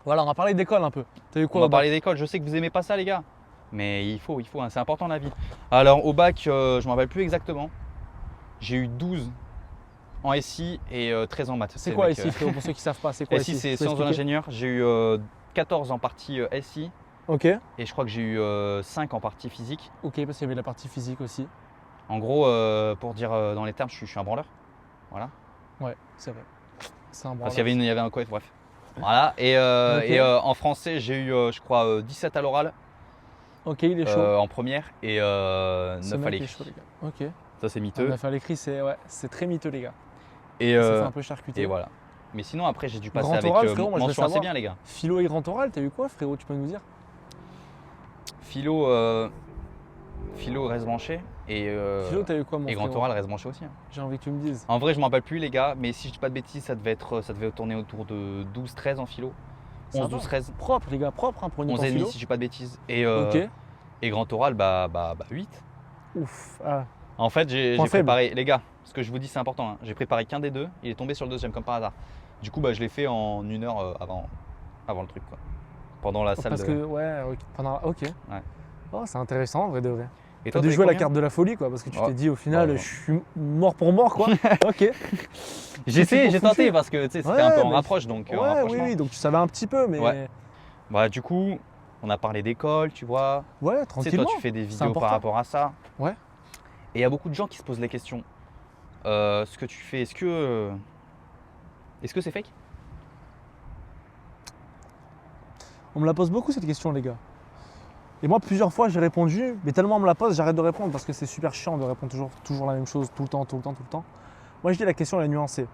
Speaker 2: Voilà, on va parler d'école un peu. T'as eu
Speaker 1: on
Speaker 2: quoi
Speaker 1: va
Speaker 2: au bac?
Speaker 1: parler d'école. Je sais que vous aimez pas ça les gars, mais il faut, hein, c'est important la vie. Alors au bac, je me rappelle plus exactement. J'ai eu 12 en SI et 13 en maths.
Speaker 2: C'est
Speaker 1: le
Speaker 2: quoi
Speaker 1: mec,
Speaker 2: SI, frérot, pour ceux qui savent pas? C'est quoi
Speaker 1: SI, c'est
Speaker 2: Tu peux
Speaker 1: sciences de
Speaker 2: expliquer?
Speaker 1: l'ingénieur. J'ai eu 14 en partie SI
Speaker 2: Ok,
Speaker 1: et je crois que j'ai eu 5 en partie physique.
Speaker 2: ok, parce qu'il y avait la partie physique aussi.
Speaker 1: En gros, pour dire dans les termes, je suis un branleur. Voilà.
Speaker 2: Ouais, c'est vrai. C'est un
Speaker 1: Parce
Speaker 2: branleur.
Speaker 1: qu'il y avait un coef, bref. Voilà. Et,
Speaker 2: Ok.
Speaker 1: en français, j'ai eu, je crois, 17 à l'oral
Speaker 2: Ok, il est chaud.
Speaker 1: en première et 9
Speaker 2: Ce
Speaker 1: à
Speaker 2: mec est
Speaker 1: l'écrit.
Speaker 2: chaud, les gars. Ok.
Speaker 1: Ça, c'est
Speaker 2: On
Speaker 1: miteux.
Speaker 2: a fait à l'écrit, c'est ouais, c'est très miteux, les gars.
Speaker 1: Et,
Speaker 2: Ça fait un peu charcuté.
Speaker 1: et voilà. Mais sinon, après, j'ai dû passer
Speaker 2: Grand
Speaker 1: avec
Speaker 2: oral, frérot, moi, je veux
Speaker 1: mention assez
Speaker 2: savoir.
Speaker 1: bien, les gars.
Speaker 2: Philo et grand oral, t'as eu quoi, frérot? Tu peux nous dire?
Speaker 1: Philo, reste branché et,
Speaker 2: Philo, t'as eu quoi, mon
Speaker 1: et grand
Speaker 2: frérot?
Speaker 1: oral reste branché aussi. Hein.
Speaker 2: J'ai envie que tu me dises.
Speaker 1: En vrai, je m'en rappelle plus, les gars, mais si je dis pas de bêtises, ça devait tourner autour de 12-13 en philo.
Speaker 2: Ça
Speaker 1: 11,
Speaker 2: va.
Speaker 1: 12-13.
Speaker 2: Propre, les gars, propre, hein, pour une
Speaker 1: 11
Speaker 2: en
Speaker 1: et demi,
Speaker 2: philo.
Speaker 1: si je dis pas de bêtises. Et,
Speaker 2: Ok.
Speaker 1: et grand oral, bah 8.
Speaker 2: Ouf. Ah.
Speaker 1: En fait, j'ai
Speaker 2: Point faible.
Speaker 1: préparé, les gars, ce que je vous dis, c'est important. Hein, j'ai préparé qu'un des deux, il est tombé sur le deuxième comme par hasard. Du coup, bah, je l'ai fait en 1 heure avant le truc, quoi. Pendant la salle
Speaker 2: Parce
Speaker 1: de.
Speaker 2: que, ouais, ok. Ok.
Speaker 1: Ouais.
Speaker 2: Oh, c'est intéressant, en vrai de vrai.
Speaker 1: Et
Speaker 2: T'as
Speaker 1: toi,
Speaker 2: dû
Speaker 1: t'as eu
Speaker 2: jouer la
Speaker 1: combien
Speaker 2: carte de la folie, quoi, parce que tu
Speaker 1: Ouais.
Speaker 2: t'es dit, au final,
Speaker 1: Ouais.
Speaker 2: je suis mort pour mort, quoi. Ok.
Speaker 1: J'ai essayé,
Speaker 2: Foutu
Speaker 1: j'ai
Speaker 2: pour
Speaker 1: tenté
Speaker 2: foutu.
Speaker 1: parce que tu sais, c'était
Speaker 2: Ouais,
Speaker 1: un peu en
Speaker 2: mais-
Speaker 1: rapproche, donc en
Speaker 2: Ouais, oui,
Speaker 1: rapprochement.
Speaker 2: oui, donc tu savais un petit peu, mais.
Speaker 1: Ouais. Bah, du coup, on a parlé d'école, tu vois.
Speaker 2: Ouais,
Speaker 1: Tu sais,
Speaker 2: tranquillement.
Speaker 1: toi, tu fais des
Speaker 2: c'est
Speaker 1: vidéos
Speaker 2: important.
Speaker 1: par rapport à ça.
Speaker 2: Ouais.
Speaker 1: Et il y a beaucoup de gens qui se posent les questions. Ce que tu fais, est-ce que c'est fake?
Speaker 2: On me la pose beaucoup cette question, les gars. Et moi, plusieurs fois, j'ai répondu, mais tellement on me la pose, j'arrête de répondre parce que c'est super chiant de répondre toujours la même chose, tout le temps. Moi, je dis la question, elle est nuancée.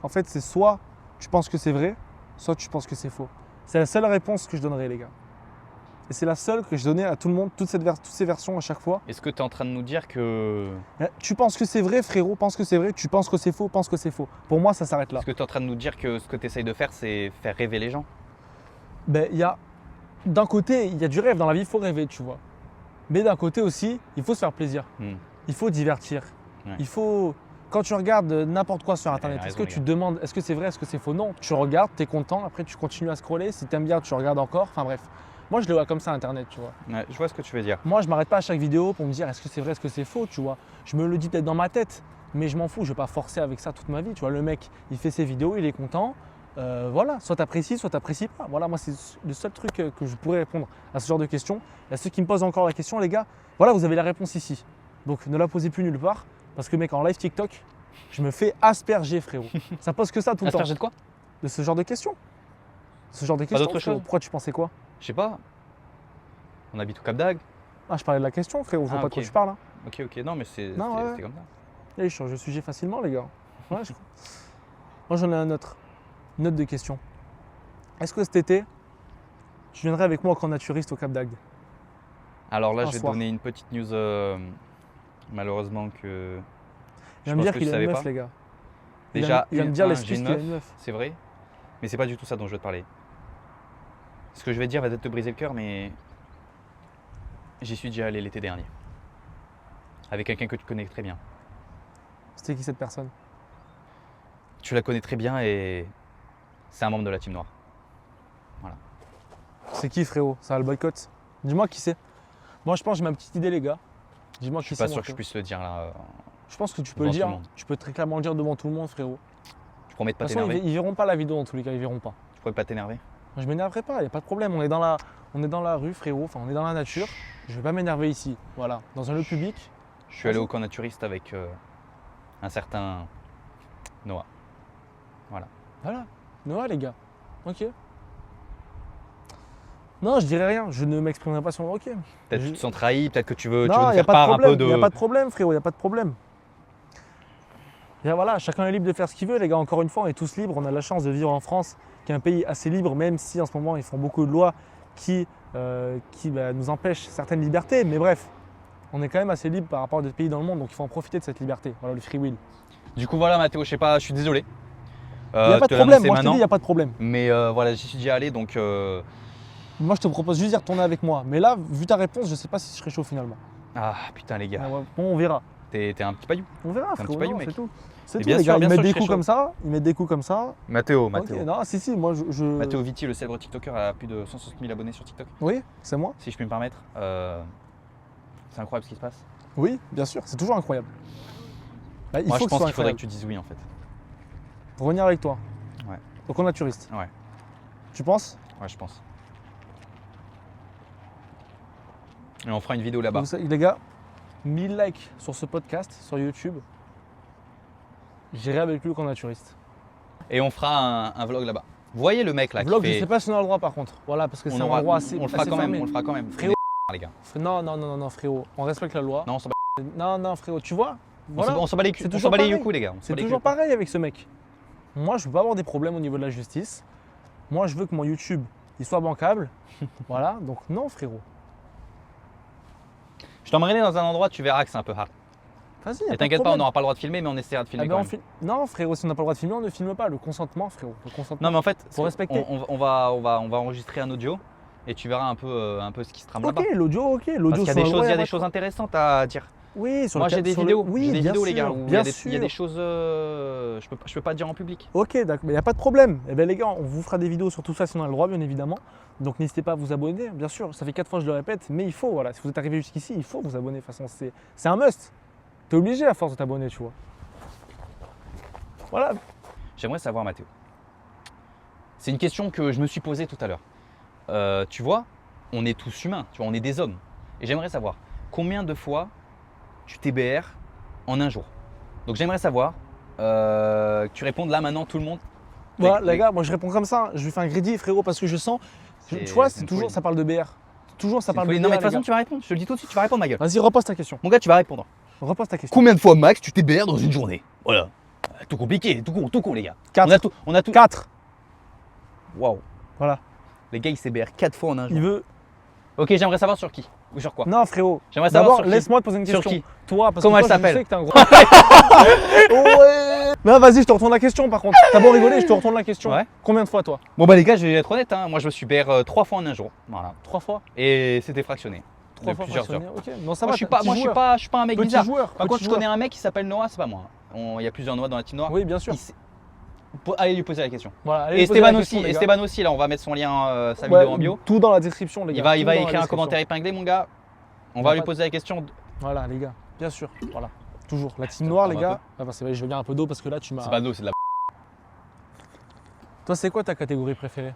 Speaker 2: En fait, c'est soit tu penses que c'est vrai, soit tu penses que c'est faux. C'est la seule réponse que je donnerai, les gars. Et c'est la seule que je donnais à tout le monde, toutes ces versions à chaque fois.
Speaker 1: Est-ce que tu es en train de nous dire que.
Speaker 2: Tu penses que c'est vrai, frérot, pense que c'est vrai. Tu penses que c'est faux, pense que c'est faux. Pour moi, ça s'arrête là.
Speaker 1: Est-ce que tu es en train de nous dire que ce que tu essayes de faire, c'est faire rêver les gens?
Speaker 2: Ben, d'un côté, il y a du rêve dans la vie, il faut rêver, tu vois. Mais d'un côté aussi, il faut se faire plaisir. Il faut divertir.
Speaker 1: Ouais.
Speaker 2: Il faut, quand tu regardes n'importe quoi sur Internet,
Speaker 1: Ouais,
Speaker 2: est-ce
Speaker 1: raison,
Speaker 2: que tu
Speaker 1: les
Speaker 2: te demandes, est-ce que c'est vrai, est-ce que c'est faux? Non, tu regardes, tu es content, après tu continues à scroller. Si tu aimes bien, tu regardes encore. Enfin bref, moi je le vois comme ça Internet, tu vois.
Speaker 1: Ouais, je vois ce que tu veux dire.
Speaker 2: Moi je m'arrête pas à chaque vidéo pour me dire est-ce que c'est vrai, est-ce que c'est faux, tu vois. Je me le dis peut-être dans ma tête, mais je m'en fous, je vais pas forcer avec ça toute ma vie, tu vois. Le mec, il fait ses vidéos, il est content. Voilà, soit t'apprécies, soit t'apprécies pas. Voilà, moi c'est le seul truc que je pourrais répondre à ce genre de questions. Et à ceux qui me posent encore la question, les gars, voilà, vous avez la réponse ici. Donc ne la posez plus nulle part, parce que mec, en live TikTok, je me fais asperger, frérot. Ça pose que ça tout le temps.
Speaker 1: Asperger de quoi?
Speaker 2: De ce genre de questions. Ce genre de questions.
Speaker 1: d'autre
Speaker 2: frérot.
Speaker 1: chose.
Speaker 2: Pourquoi tu pensais quoi?
Speaker 1: Je sais pas. On habite au Cap d'Agde.
Speaker 2: Ah, je parlais de la question, frérot. Je vois
Speaker 1: Ah,
Speaker 2: pas
Speaker 1: ok.
Speaker 2: de quoi tu parles. Hein.
Speaker 1: Ok, non, mais c'était
Speaker 2: Non, ouais.
Speaker 1: comme ça.
Speaker 2: Là, je change de sujet facilement, les gars. Ouais, Moi, j'en ai un autre. Une autre de question. Est-ce que cet été, tu viendrais avec moi au camp naturiste au Cap d'Agde?
Speaker 1: Alors là,
Speaker 2: Un
Speaker 1: je vais te
Speaker 2: soir.
Speaker 1: donner une petite news, malheureusement, que
Speaker 2: Il
Speaker 1: je
Speaker 2: va me
Speaker 1: pense
Speaker 2: dire
Speaker 1: que
Speaker 2: qu'il
Speaker 1: tu
Speaker 2: a une
Speaker 1: savais
Speaker 2: meuf,
Speaker 1: pas.
Speaker 2: les gars.
Speaker 1: Déjà,
Speaker 2: il va me dire
Speaker 1: j'ai
Speaker 2: l'excuse
Speaker 1: une
Speaker 2: qu'il a
Speaker 1: meuf,
Speaker 2: une meuf.
Speaker 1: c'est vrai, mais c'est pas du tout ça dont je veux te parler. Ce que je vais te dire va peut-être te briser le cœur, mais j'y suis déjà allé l'été dernier. Avec quelqu'un que tu connais très bien.
Speaker 2: C'était qui cette personne?
Speaker 1: Tu la connais très bien et c'est un membre de la team noire.
Speaker 2: C'est qui, frérot? Ça va le boycott? Dis-moi qui c'est. Moi, je pense que j'ai ma petite idée, les gars. Dis-moi
Speaker 1: Je
Speaker 2: qui
Speaker 1: suis
Speaker 2: c'est.
Speaker 1: pas
Speaker 2: mon
Speaker 1: sûr que je
Speaker 2: frérot.
Speaker 1: puisse le dire là.
Speaker 2: Je pense que tu peux le
Speaker 1: devant
Speaker 2: dire.
Speaker 1: tout le monde.
Speaker 2: Tu peux très clairement le dire devant tout le monde, frérot.
Speaker 1: Tu promets de
Speaker 2: De
Speaker 1: pas
Speaker 2: toute façon,
Speaker 1: t'énerver?
Speaker 2: ils verront pas la vidéo dans tous les cas, ils verront pas.
Speaker 1: Tu promets de pas t'énerver?
Speaker 2: Je m'énerverai pas, il n'y a pas de problème. On est dans la rue, frérot. Enfin, on est dans la nature. Je vais pas m'énerver ici. Voilà. Dans un lieu public.
Speaker 1: Je suis allé au camp naturiste avec un certain Noah.
Speaker 2: Voilà. Noah, les gars. Ok. Non, je dirais rien. Je ne m'exprimerai pas sur le ok.
Speaker 1: Peut-être que tu te sens trahi, peut-être que tu veux
Speaker 2: Non,
Speaker 1: nous
Speaker 2: il n'y a
Speaker 1: faire
Speaker 2: pas de
Speaker 1: part un
Speaker 2: problème.
Speaker 1: peu de.
Speaker 2: Il n'y a pas de problème, frérot. Il n'y a pas de problème. Et voilà, chacun est libre de faire ce qu'il veut, les gars. Encore une fois, on est tous libres. On a la chance de vivre en France, qui est un pays assez libre, même si en ce moment, ils font beaucoup de lois qui nous empêchent certaines libertés. Mais bref, on est quand même assez libre par rapport à d'autres pays dans le monde. Donc, il faut en profiter de cette liberté. Voilà, le free will.
Speaker 1: Du coup, voilà, Mathéo, je sais pas, je suis désolé.
Speaker 2: Il n'y a pas de problème. Moi, je te dis, il n'y a pas de problème.
Speaker 1: Mais voilà, j'y suis déjà allé, donc
Speaker 2: Moi, je te propose juste d'y retourner avec moi. Mais là, vu ta réponse, je ne sais pas si je serais chaud finalement.
Speaker 1: ah putain les gars,
Speaker 2: Ouais, bon, on verra.
Speaker 1: t'es un petit paillou.
Speaker 2: On verra,
Speaker 1: un petit
Speaker 2: frérot.
Speaker 1: paillou,
Speaker 2: Non,
Speaker 1: mec.
Speaker 2: c'est tout. C'est
Speaker 1: Mais
Speaker 2: tout,
Speaker 1: bien
Speaker 2: les
Speaker 1: sûr,
Speaker 2: gars.
Speaker 1: bien
Speaker 2: Ils mettent
Speaker 1: sûr,
Speaker 2: des
Speaker 1: je serais
Speaker 2: coups comme ça. Ils mettent des coups comme ça.
Speaker 1: Mathéo,
Speaker 2: Ok, non, si, moi, je...
Speaker 1: Mathéo Vitti, le célèbre TikToker, a plus de 160 000 abonnés sur TikTok.
Speaker 2: Oui, c'est moi.
Speaker 1: Si je puis me permettre, c'est incroyable ce qui se passe.
Speaker 2: Oui, bien sûr. C'est toujours incroyable. Bah, il
Speaker 1: Moi,
Speaker 2: faut
Speaker 1: je
Speaker 2: que ce
Speaker 1: pense
Speaker 2: soit
Speaker 1: qu'il faudrait
Speaker 2: incroyable.
Speaker 1: que tu dises oui en fait.
Speaker 2: Revenir avec toi.
Speaker 1: Ouais.
Speaker 2: Donc on naturiste.
Speaker 1: Ouais.
Speaker 2: Tu penses?
Speaker 1: Ouais, je pense. Et on fera une vidéo là-bas.
Speaker 2: Vous savez, les gars, 1000 likes sur ce podcast, sur YouTube. J'irai avec lui au naturiste.
Speaker 1: Et on fera un vlog là-bas. Vous voyez le mec là
Speaker 2: Vlog,
Speaker 1: qui
Speaker 2: je
Speaker 1: fait.
Speaker 2: sais pas si on a le droit par contre. Voilà, parce que c'est un endroit assez.
Speaker 1: on le fera
Speaker 2: assez
Speaker 1: quand même.
Speaker 2: fermé.
Speaker 1: On le fera quand même.
Speaker 2: Frérot.
Speaker 1: Les gars.
Speaker 2: Non, frérot. On respecte la loi.
Speaker 1: Non, on s'en bat,
Speaker 2: Non, frérot, tu vois? Voilà.
Speaker 1: on s'en bat les culs.
Speaker 2: C'est
Speaker 1: On
Speaker 2: toujours
Speaker 1: s'en bat les
Speaker 2: pareil.
Speaker 1: couilles, les gars. On s'en
Speaker 2: C'est
Speaker 1: bat les
Speaker 2: toujours
Speaker 1: couilles.
Speaker 2: pareil avec ce mec. Moi, je veux pas avoir des problèmes au niveau de la justice. Moi, je veux que mon YouTube, il soit bancable. Voilà, donc non, frérot.
Speaker 1: Je t'emmènerai dans un endroit, tu verras que c'est un peu hard.
Speaker 2: Vas-y.
Speaker 1: Et t'inquiète pas, on n'aura pas le droit de filmer, mais on essaiera de filmer quand même.
Speaker 2: Non, frérot, si on n'a pas le droit de filmer, on ne filme pas. Le consentement, frérot. Le consentement.
Speaker 1: Non, mais en fait,
Speaker 2: Faut respecter.
Speaker 1: on va enregistrer un audio et tu verras un peu ce qui se trame là-bas.
Speaker 2: Ok, l'audio, ok.
Speaker 1: Parce
Speaker 2: L'audio,
Speaker 1: qu'il y a
Speaker 2: c'est
Speaker 1: des
Speaker 2: un
Speaker 1: choses, il y a
Speaker 2: vrai
Speaker 1: des choses intéressantes à dire.
Speaker 2: Oui, sur
Speaker 1: Moi,
Speaker 2: le
Speaker 1: j'ai des
Speaker 2: sur
Speaker 1: vidéos,
Speaker 2: Oui,
Speaker 1: j'ai des
Speaker 2: bien
Speaker 1: vidéos, les gars,
Speaker 2: sûr,
Speaker 1: où
Speaker 2: bien
Speaker 1: il y a
Speaker 2: sûr.
Speaker 1: des choses, je peux pas dire en public.
Speaker 2: Ok, d'accord, mais il n'y a pas de problème. Eh bien, les gars, on vous fera des vidéos sur tout ça si on a le droit, bien évidemment. Donc, n'hésitez pas à vous abonner, bien sûr. Ça fait 4 fois que je le répète, mais il faut, voilà. Si vous êtes arrivé jusqu'ici, il faut vous abonner. De toute façon, c'est un must. T'es obligé à force de t'abonner, tu vois. Voilà.
Speaker 1: J'aimerais savoir, Mathéo. C'est une question que je me suis posée tout à l'heure. Tu vois, on est tous humains, tu vois, on est des hommes. Et j'aimerais savoir combien de fois tu TBR en un jour. Donc j'aimerais savoir que tu répondes là maintenant tout le monde.
Speaker 2: Voilà, les gars, moi je réponds comme ça. Je lui fais un crédit, frérot, parce que je sens. Tu vois,
Speaker 1: c'est
Speaker 2: c'est
Speaker 1: une
Speaker 2: toujours,
Speaker 1: folie.
Speaker 2: ça parle de BR. Toujours, ça parle de BR.
Speaker 1: Non, mais de toute
Speaker 2: les
Speaker 1: façon,
Speaker 2: gars.
Speaker 1: tu vas répondre. Je te le dis tout de suite, tu vas répondre, ma gueule.
Speaker 2: Vas-y, repose ta question.
Speaker 1: Mon gars, tu vas répondre.
Speaker 2: Repose ta question.
Speaker 1: Combien de fois max tu TBR dans une journée? Voilà. Tout compliqué, tout con, les gars.
Speaker 2: 4.
Speaker 1: On a tout.
Speaker 2: 4.
Speaker 1: Waouh.
Speaker 2: Voilà.
Speaker 1: Les gars, ils CBR 4 fois en un jour.
Speaker 2: Il veut.
Speaker 1: Ok, j'aimerais savoir sur qui ou sur quoi.
Speaker 2: Non, frérot.
Speaker 1: J'aimerais savoir
Speaker 2: D'abord,
Speaker 1: sur qui.
Speaker 2: laisse-moi te poser une
Speaker 1: Sur
Speaker 2: question.
Speaker 1: qui?
Speaker 2: Toi, parce
Speaker 1: Comment
Speaker 2: que
Speaker 1: elle
Speaker 2: toi, je
Speaker 1: s'appelle?
Speaker 2: sais que t'es un gros. Ouais. Non, vas-y, je te retourne la question par contre. T'as beau rigoler, je te retourne la question.
Speaker 1: Ouais.
Speaker 2: Combien de fois, toi?
Speaker 1: Bon bah les gars, je vais être honnête, hein. Moi je me suis BR 3 fois en un jour. Voilà.
Speaker 2: 3 fois?
Speaker 1: Et c'était fractionné.
Speaker 2: 3
Speaker 1: De
Speaker 2: fois
Speaker 1: plusieurs heures.
Speaker 2: fractionné. Ok. Non, ça
Speaker 1: Moi
Speaker 2: va.
Speaker 1: je suis
Speaker 2: t'es
Speaker 1: pas,
Speaker 2: un petit
Speaker 1: moi je suis
Speaker 2: joueur.
Speaker 1: pas, je suis pas un mec
Speaker 2: Petit
Speaker 1: bizarre.
Speaker 2: joueur.
Speaker 1: Par contre,
Speaker 2: petit
Speaker 1: je connais
Speaker 2: joueur.
Speaker 1: un mec qui s'appelle Noah, c'est pas moi. Il y a plusieurs Noah dans la team Noah.
Speaker 2: Oui, bien sûr.
Speaker 1: Allez lui poser la question.
Speaker 2: Voilà. allez
Speaker 1: Et
Speaker 2: poser la
Speaker 1: Esteban
Speaker 2: question,
Speaker 1: aussi,
Speaker 2: les gars.
Speaker 1: Esteban aussi, là on va mettre son lien, sa
Speaker 2: Ouais,
Speaker 1: vidéo en bio.
Speaker 2: Tout dans la description, les gars.
Speaker 1: Il va
Speaker 2: tout dans la
Speaker 1: écrire un
Speaker 2: description.
Speaker 1: commentaire épinglé, mon gars. On
Speaker 2: Il
Speaker 1: va
Speaker 2: va
Speaker 1: lui
Speaker 2: pas-
Speaker 1: poser la question.
Speaker 2: Voilà, les gars. Bien sûr. Voilà. Toujours. La team
Speaker 1: Attends,
Speaker 2: noire,
Speaker 1: on
Speaker 2: les
Speaker 1: va
Speaker 2: gars. Ah bah, c'est vrai, je veux bien un peu d'eau parce que là, tu m'as.
Speaker 1: C'est pas d'eau, c'est de la.
Speaker 2: Toi, c'est quoi ta catégorie préférée?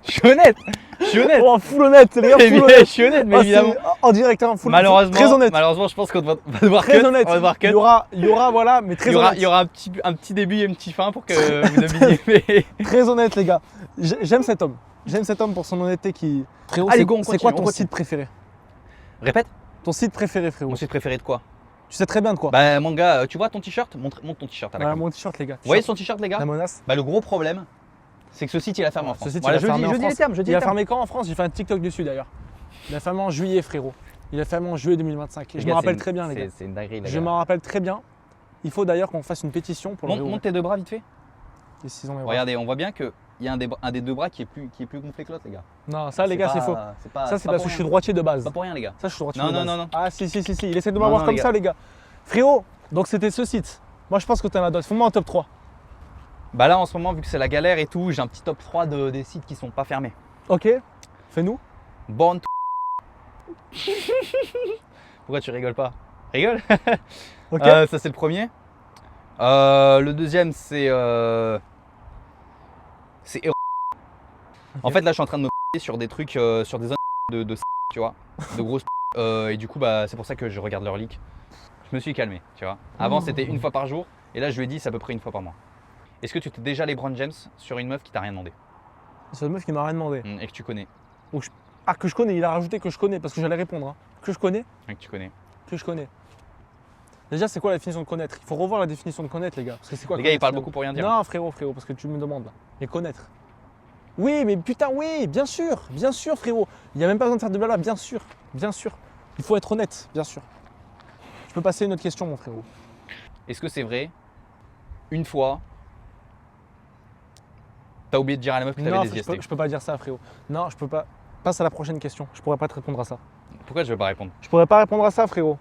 Speaker 1: Je suis honnête. Je suis honnête.
Speaker 2: Oh, full honnête, les gars,
Speaker 1: Mais
Speaker 2: full
Speaker 1: je
Speaker 2: honnête.
Speaker 1: suis honnête, mais
Speaker 2: Ah,
Speaker 1: évidemment.
Speaker 2: c'est en direct, hein, full
Speaker 1: Malheureusement,
Speaker 2: très honnête.
Speaker 1: malheureusement, je pense qu'on va devoir
Speaker 2: Très
Speaker 1: cut.
Speaker 2: honnête.
Speaker 1: On va devoir cut.
Speaker 2: Il y aura, voilà, mais très
Speaker 1: Il y aura,
Speaker 2: honnête.
Speaker 1: il y aura un petit début et un petit fin pour que vous deviniez. Mais...
Speaker 2: Très honnête, les gars. J'aime cet homme. J'aime cet homme pour son honnêteté qui. Frérot,
Speaker 1: Allez,
Speaker 2: c'est
Speaker 1: go, on
Speaker 2: c'est quoi
Speaker 1: continue,
Speaker 2: ton
Speaker 1: on
Speaker 2: site préféré?
Speaker 1: Répète.
Speaker 2: Ton site préféré, frérot.
Speaker 1: Mon site préféré de quoi?
Speaker 2: Tu sais très bien de quoi.
Speaker 1: Bah mon gars, tu vois ton t-shirt? Montre ton t-shirt à la
Speaker 2: Voilà,
Speaker 1: cam.
Speaker 2: mon t-shirt, les gars.
Speaker 1: Vous voyez son t-shirt, les gars?
Speaker 2: La menace.
Speaker 1: Bah le gros problème, c'est que ce site il a fermé en France.
Speaker 2: Ce site,
Speaker 1: Voilà,
Speaker 2: il a fermé en
Speaker 1: je dis les
Speaker 2: France.
Speaker 1: termes, je dis
Speaker 2: Il
Speaker 1: les
Speaker 2: a
Speaker 1: termes.
Speaker 2: fermé quand en France? J'ai fait un TikTok dessus d'ailleurs. Il a fermé en juillet, frérot. Il a fermé en juillet 2025. Et
Speaker 1: Les
Speaker 2: je
Speaker 1: gars,
Speaker 2: me rappelle
Speaker 1: c'est
Speaker 2: très bien, les gars.
Speaker 1: C'est une dinguerie, les
Speaker 2: Je
Speaker 1: gars.
Speaker 2: m'en rappelle très bien. Il faut d'ailleurs qu'on fasse une pétition pour le
Speaker 1: Monte tes deux bras vite fait.
Speaker 2: Et s'ils ont les bras.
Speaker 1: Regardez, on voit bien qu'il y a un des deux bras qui est plus gonflé que l'autre, les gars.
Speaker 2: Non, ça, les gars, c'est faux. Ça, c'est parce que je suis
Speaker 1: droit.
Speaker 2: droitier de base.
Speaker 1: Pas pour rien, les gars.
Speaker 2: Ça, je suis droitier
Speaker 1: Non,
Speaker 2: de
Speaker 1: non,
Speaker 2: base.
Speaker 1: non, non.
Speaker 2: Ah, si. Il essaie de
Speaker 1: Non,
Speaker 2: m'avoir
Speaker 1: non,
Speaker 2: comme
Speaker 1: les
Speaker 2: ça, les gars. Frérot, donc c'était ce site. Moi, je pense que t'en as d'autres. Fais-moi un top 3.
Speaker 1: Bah là, en ce moment, vu que c'est la galère et tout, j'ai un petit top 3 des sites qui sont pas fermés.
Speaker 2: Ok, fais-nous.
Speaker 1: Born to... Pourquoi tu rigoles pas? Rigole.
Speaker 2: Ok.
Speaker 1: Ça, c'est le premier. Le deuxième, c'est... C'est... En fait, là, je suis en train de me sur des trucs, sur des zones de tu vois, de grosses et du coup, bah, c'est pour ça que je regarde leur leak. Je me suis calmé, tu vois. Avant, c'était une fois par jour, et là, je lui ai dit, c'est à peu près une fois par mois. Est-ce que tu t'es déjà LeBron James sur une meuf qui t'a rien demandé
Speaker 2: C'est une meuf qui m'a rien demandé.
Speaker 1: et que tu connais?
Speaker 2: Ah, que je connais. Il a rajouté que je connais parce que j'allais répondre. Hein. Que je connais.
Speaker 1: Et que tu connais.
Speaker 2: Que je connais. Déjà, c'est quoi la définition de connaître? Il faut revoir la définition de connaître, les gars. Parce que c'est quoi
Speaker 1: Les gars, ils
Speaker 2: connaître,
Speaker 1: parlent
Speaker 2: finalement?
Speaker 1: beaucoup pour rien dire.
Speaker 2: Non, frérot, parce que tu me demandes là. Et connaître. Oui, mais putain, oui, bien sûr, frérot. Il n'y a même pas besoin de faire de blabla, bien sûr. Il faut être honnête, bien sûr. Je peux passer à une autre question, mon frérot.
Speaker 1: Est-ce que c'est vrai, une fois, t'as oublié de dire à la meuf que t'avais
Speaker 2: Non,
Speaker 1: des IST?
Speaker 2: je peux pas dire ça, frérot. Non, je peux pas. Passe à la prochaine question. Je pourrais pas te répondre à ça.
Speaker 1: Pourquoi tu veux pas répondre?
Speaker 2: Je pourrais pas répondre à ça, frérot.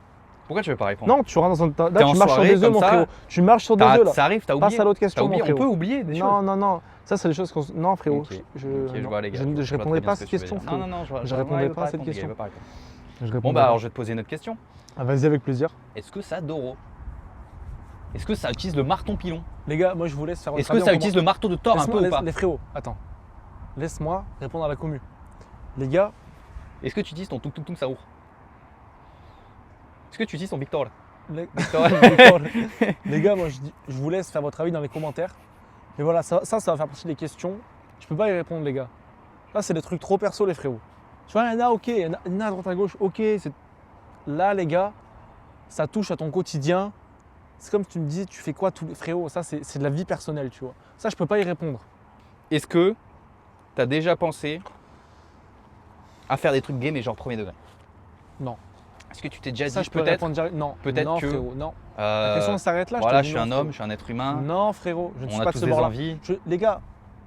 Speaker 1: Pourquoi tu veux pas répondre?
Speaker 2: Non, tu rentres dans un.
Speaker 1: T'es
Speaker 2: Là,
Speaker 1: en
Speaker 2: tu marches sur
Speaker 1: soirée,
Speaker 2: des œufs,
Speaker 1: comme
Speaker 2: mon
Speaker 1: ça,
Speaker 2: frérot. Tu marches sur des œufs, là.
Speaker 1: Ça arrive, t'as oublié.
Speaker 2: Passe à l'autre question,
Speaker 1: T'as oublié.
Speaker 2: mon
Speaker 1: On
Speaker 2: frérot.
Speaker 1: peut oublier des choses.
Speaker 2: Non. Ça, c'est des choses qu'on. Non, frérot.
Speaker 1: Ok.
Speaker 2: Je,
Speaker 1: Ok, je
Speaker 2: non.
Speaker 1: vois les gars.
Speaker 2: Je
Speaker 1: je
Speaker 2: ne
Speaker 1: vois très
Speaker 2: répondrai
Speaker 1: bien
Speaker 2: pas à
Speaker 1: ce que
Speaker 2: cette
Speaker 1: tu veux
Speaker 2: question,
Speaker 1: dire.
Speaker 2: frérot.
Speaker 1: Non, je
Speaker 2: Je répondrai pas à cette question. Je
Speaker 1: Bon
Speaker 2: répondrai
Speaker 1: bah
Speaker 2: pas.
Speaker 1: alors je vais te poser une autre question.
Speaker 2: Ah, vas-y, avec plaisir.
Speaker 1: Est-ce que ça Doro? Est-ce que ça utilise le marton pilon?
Speaker 2: Les gars, moi, je vous laisse faire votre
Speaker 1: Est-ce que
Speaker 2: avis
Speaker 1: ça
Speaker 2: en
Speaker 1: utilise le marteau de Thor un peu ou pas?
Speaker 2: Les frérots, attends. Laisse-moi répondre à la commu. Les gars,
Speaker 1: Est-ce que tu utilises ton tuk tuk tuk Saour? Est-ce que tu utilises ton Victor?
Speaker 2: les,
Speaker 1: Victor.
Speaker 2: les gars, moi, je vous laisse faire votre avis dans les commentaires. Mais voilà, ça va faire partie des questions. Je peux pas y répondre, les gars. Là, c'est des trucs trop perso, les frérots. Tu vois, il y en a, ok. Il y en a à droite à gauche, ok. Là, les gars, ça touche à ton quotidien. C'est comme tu me dis, tu fais quoi tous les frérots? Ça, c'est de la vie personnelle, tu vois. Ça, je peux pas y répondre.
Speaker 1: Est-ce que tu as déjà pensé à faire des trucs gays mais genre premier degré?
Speaker 2: Non.
Speaker 1: Est-ce que tu t'es déjà
Speaker 2: Ça,
Speaker 1: dit
Speaker 2: je peux
Speaker 1: peut-être
Speaker 2: répondre direct. Non.
Speaker 1: peut-être
Speaker 2: non,
Speaker 1: que,
Speaker 2: frérot, non. La question s'arrête là.
Speaker 1: voilà,
Speaker 2: te
Speaker 1: je
Speaker 2: dis
Speaker 1: suis
Speaker 2: non,
Speaker 1: un
Speaker 2: frérot.
Speaker 1: homme, je suis un être humain,
Speaker 2: Non, frérot, je ne suis
Speaker 1: on a
Speaker 2: pas de
Speaker 1: tous
Speaker 2: ce
Speaker 1: des
Speaker 2: bord-là.
Speaker 1: envies.
Speaker 2: Les gars,